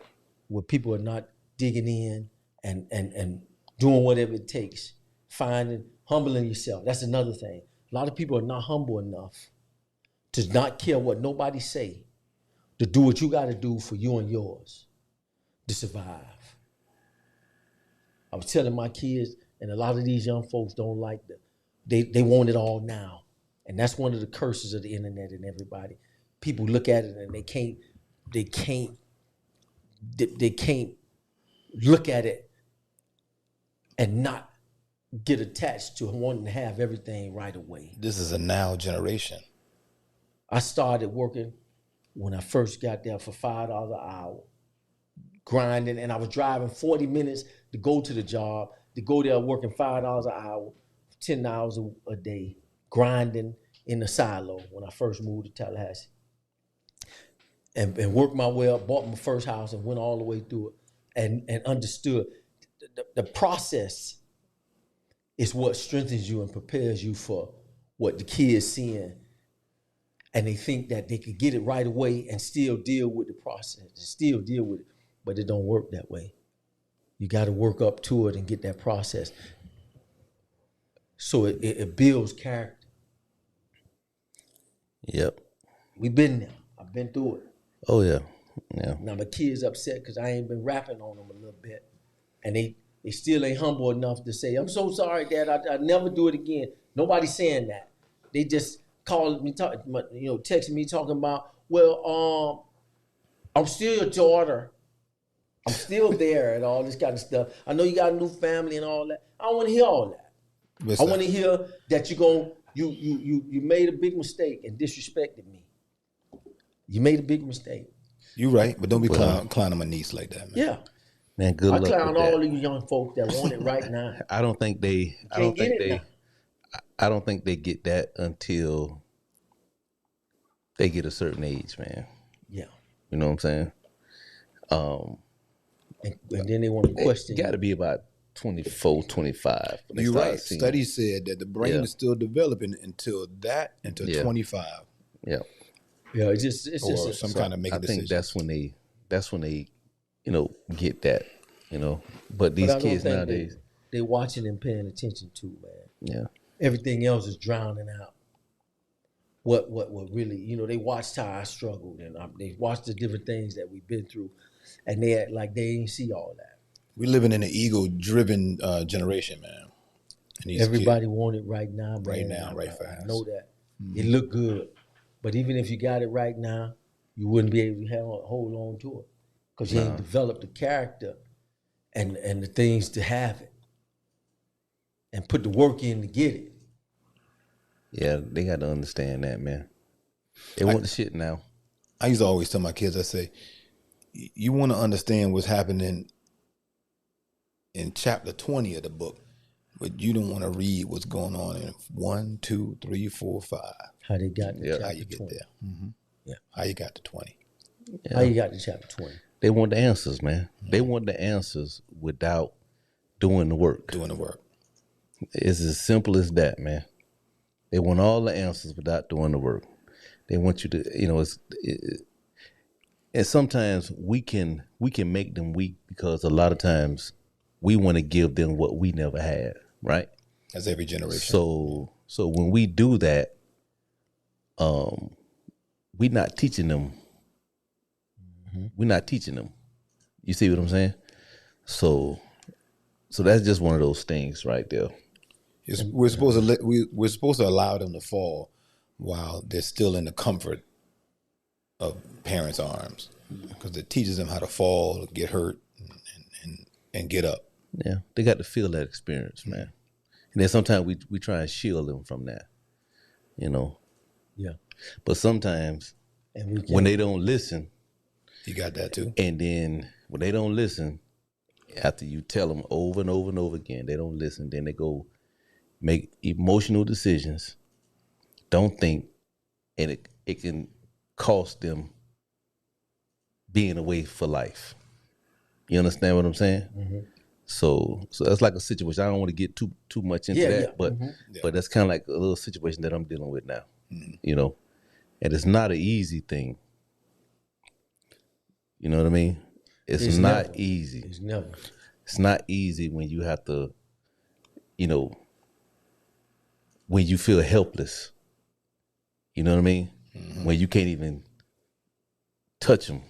people are not digging in and doing whatever it takes, humbling yourself. That's another thing. A lot of people are not humble enough to not care what nobody say, to do what you got to do for you and yours to survive. I was telling my kids, and a lot of these young folks don't like they want it all now. And that's one of the curses of the internet and everybody. People look at it and they can't look at it and not get attached to wanting to have everything right away. This is a now generation. I started working when I first got there for $5 an hour, grinding, and I was driving 40 minutes to go to the job, to go there working $5 an hour, 10 hours a day, grinding in the silo when I first moved to Tallahassee. And worked my way up, bought my first house and went all the way through it and understood the process is what strengthens you and prepares you for what the kids seeing. And they think that they could get it right away and still deal with the process, still deal with it. But it don't work that way. You got to work up to it and get that process. So it builds character. Yep. We've been there. I've been through it. Oh yeah. Yeah. Now my kids upset because I ain't been rapping on them a little bit. And they still ain't humble enough to say, "I'm so sorry, Dad, I'll never do it again." Nobody's saying that. They just calling me, texting me talking about, "Well, I'm still your daughter. I'm still there," and all this kind of stuff. "I know you got a new family and all that." I don't want to hear all that. I want to hear that you made a big mistake and disrespected me. You made a big mistake. You're right, but don't be clowning my niece like that, man. Yeah. Man, good luck. I clown with that. all these young folks that want it right now. I don't think they get that until they get a certain age, man. Yeah. You know what I'm saying? And then they want to question. It got to be about 24, 25. You're right. Studies said that the brain is still developing until 25. Yeah. Yeah, it's just some kind of make a decision. I think that's when they, get that, But these kids nowadays, they watching and paying attention to, man. Yeah. Everything else is drowning out. What really, they watched how I struggled and they watched the different things that we've been through, and they act like they ain't see all that. We're living in an ego-driven generation, man. And everybody want it right now, man. Right now, right fast. I know that. It look good. But even if you got it right now, you wouldn't be able to hold on to it because you ain't developed the character and the things to have it and put the work in to get it. Yeah, they got to understand that, man. They want the shit now. I used to always tell my kids, I say, you want to understand what's happening in chapter 20 of the book, but you don't want to read what's going on in 1, 2, 3, 4, 5. How they got to chapter How you get 20. there. Mm-hmm. Yeah. How you got to 20. Yeah. How you got to chapter 20. They want the answers, man. They want the answers without doing the work. It's as simple as that, man. They want all the answers without doing the work. They want you to, and sometimes we can make them weak because a lot of times we want to give them what we never had, right? That's every generation. So when we do that, we're not teaching them. We're not teaching them. You see what I'm saying? So that's just one of those things right there. We're supposed to allow them to fall while they're still in the comfort of parents' arms, because it teaches them how to fall, get hurt, and get up. Yeah, they got to feel that experience, man. And then sometimes we try and shield them from that, Yeah. But sometimes when they don't listen, you got that too. And then when they don't listen, after you tell them over and over and over again, they don't listen. Then they go make emotional decisions. Don't think, and it can cost them being away for life. You understand what I'm saying? Mm-hmm. So that's like a situation. I don't want to get too much into that, but that's kind of like a little situation that I'm dealing with now. Mm-hmm. And it's not an easy thing. You know what I mean? It's not easy. It's never. It's not easy when you have to, when you feel helpless. You know what I mean? Mm-hmm. When you can't even touch them.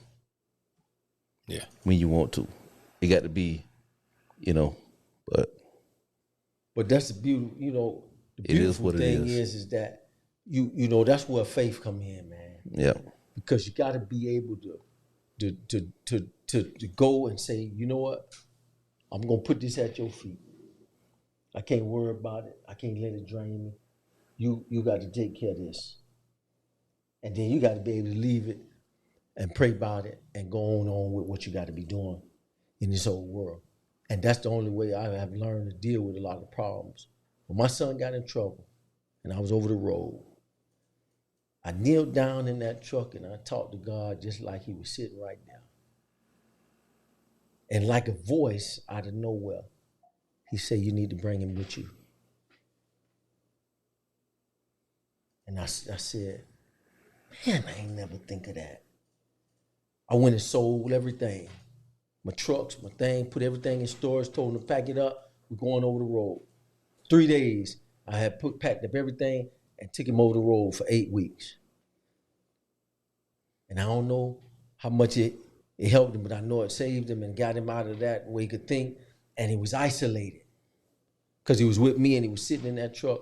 Yeah. When you want to. It got to be, But that's the beauty, the beautiful thing is that that's where faith come in, man. Yeah. Because you got to be able to go and say, you know what? I'm going to put this at your feet. I can't worry about it. I can't let it drain me. You got to take care of this. And then you got to be able to leave it and pray about it and go on with what you got to be doing in this whole world. And that's the only way I have learned to deal with a lot of problems. When my son got in trouble and I was over the road, I kneeled down in that truck and I talked to God just like he was sitting right there. And like a voice out of nowhere, he said, you need to bring him with you. And I said, man, I ain't never think of that. I went and sold everything. My trucks, my thing, put everything in storage, told them to pack it up. We're going over the road. 3 days, I had packed up everything and took him over the road for 8 weeks. And I don't know how much it helped him, but I know it saved him and got him out of that where he could think. And he was isolated because he was with me and he was sitting in that truck.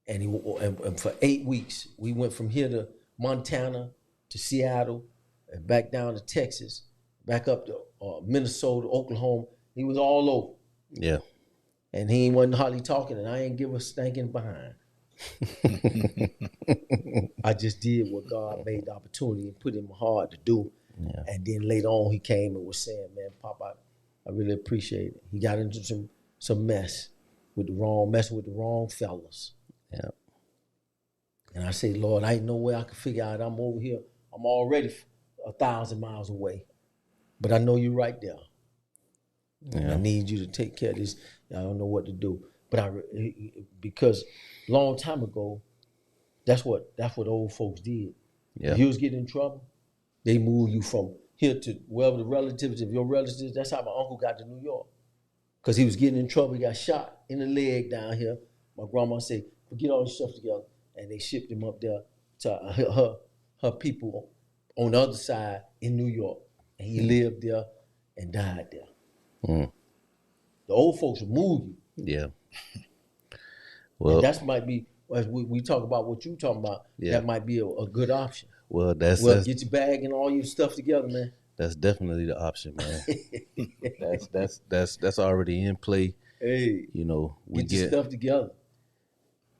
And for 8 weeks, we went from here to Montana to Seattle and back down to Texas, back up to Minnesota, Oklahoma. He was all over. Yeah. And he wasn't hardly talking, and I ain't give a stinking behind. I just did what God made the opportunity and put in my heart to do. Yeah. And then later on, he came and was saying, man, Pop, I really appreciate it. He got into some messing with the wrong fellas. Yeah. And I say, Lord, I ain't no way I can figure out I'm over here. I'm already 1,000 miles away. But I know you're right there. Yeah. And I need you to take care of this. I don't know what to do. But because a long time ago, that's what old folks did. Yeah. If you was getting in trouble, they moved you from here to wherever the relatives of your relatives. That's how my uncle got to New York. Because he was getting in trouble. He got shot in the leg down here. My grandma said, get all this stuff together. And they shipped him up there to her people on the other side in New York. And he lived there and died there. Mm. The old folks will move you. Yeah. Well, and that might be, as we talk about what you talking about, that might be a good option. Well, get your bag and all your stuff together, man. That's definitely the option, man. that's already in play. Hey, we get your stuff together.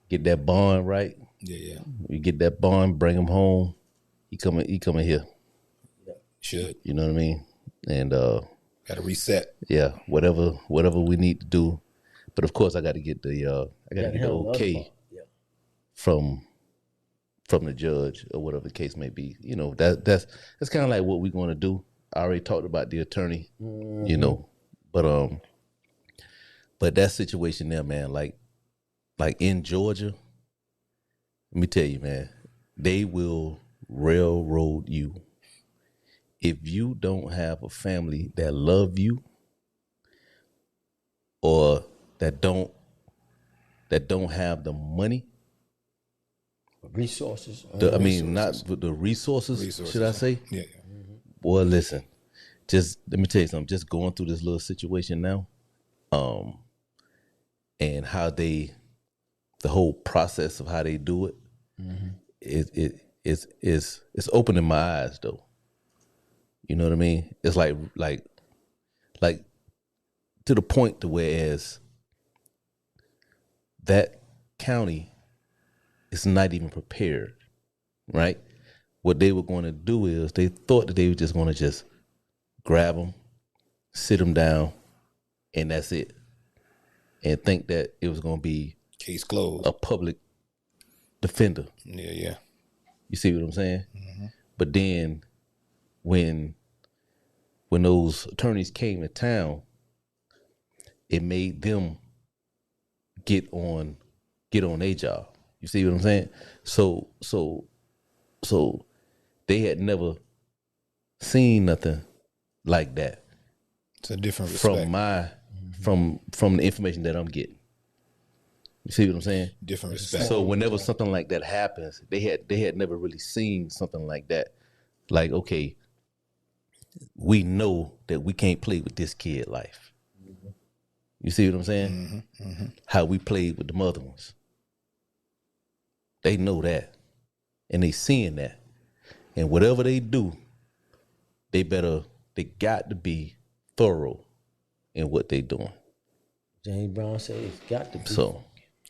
get that bond right. Yeah. We get that bond, bring him home. He coming here. Should. You know what I mean? And gotta reset. Yeah, whatever we need to do. But of course I gotta get the okay from the judge or whatever the case may be. You know, that's kind of like what we're gonna do. I already talked about the attorney, you know. But that situation there, man, like in Georgia, let me tell you, man, they will railroad you. If you don't have a family that love you or that don't have the money, resources. Not the resources, should I say? Yeah. Boy, listen, just let me tell you something. Just going through this little situation now, and how the whole process of how they do it, it's opening my eyes though. You know what I mean? It's like to the point to whereas that county is not even prepared, right? What they were going to do is they thought that they were just going to just grab them, sit them down, and that's it. And think that it was going to be case closed, a public defender. Yeah. You see what I'm saying? Mm-hmm. But then when those attorneys came to town, it made them get on their job. You see what I'm saying? So they had never seen nothing like that. It's a different respect. From the information that I'm getting. You see what I'm saying? Different respect. So whenever something like that happens, they had never really seen something like that. Like, okay, we know that we can't play with this kid life. You see what I'm saying? How we played with the other ones. They know that. And they seeing that. And whatever they do, they got to be thorough in what they doing. James Brown said it's got to be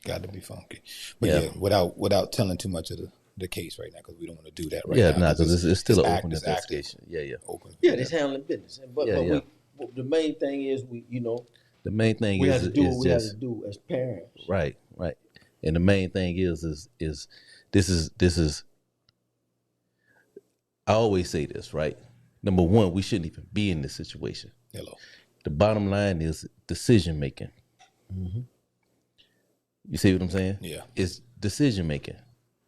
got to be funky. But yeah, without telling too much of the case right now, because we don't want to do that right now. Yeah, because it's still an open investigation. Open. Yeah, it's handling business. But the main thing is the main thing we is have to do what we have to do as parents. Right. And the main thing is this is I always say this, right? Number one, we shouldn't even be in this situation. Hello. The bottom line is decision making. Mm-hmm. You see what I'm saying? Yeah. It's decision making.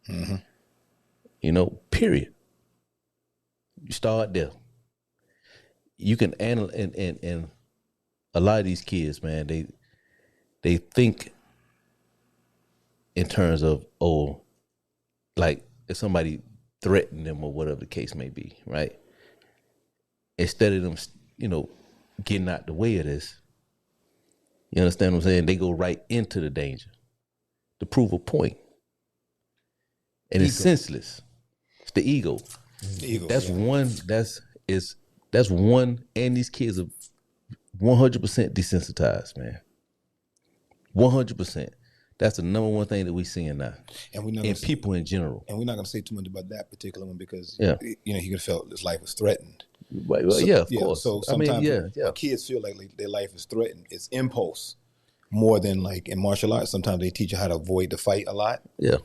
Mm-hmm. You know, period. You start there. You can analyze, and a lot of these kids, man, they think in terms of, like if somebody threatened them or whatever the case may be, right? Instead of them, getting out the way of this, you understand what I'm saying? They go right into the danger to prove a point. And it's senseless. It's the ego. That's one. That's one. And these kids are 100% desensitized, man. 100%. That's the number one thing that we're seeing now, and people in general. And we're not going to say too much about that particular one because he could have felt his life was threatened. Right. Well, of course. So sometimes when kids feel like their life is threatened, it's impulse more than like in martial arts. Sometimes they teach you how to avoid the fight a lot. Yeah.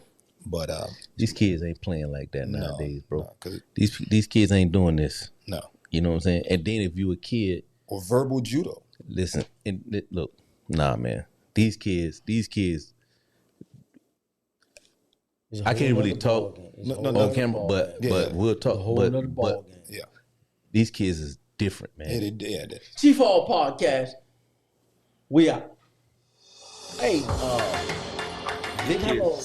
But these kids ain't playing like that nowadays, bro. These kids ain't doing this. No. You know what I'm saying? And then if you a kid or verbal judo. Listen, look, nah, man. These kids. I can't really talk on camera, but we'll talk. But these kids is different, man. Chief All Podcast. We out. Hey, hello.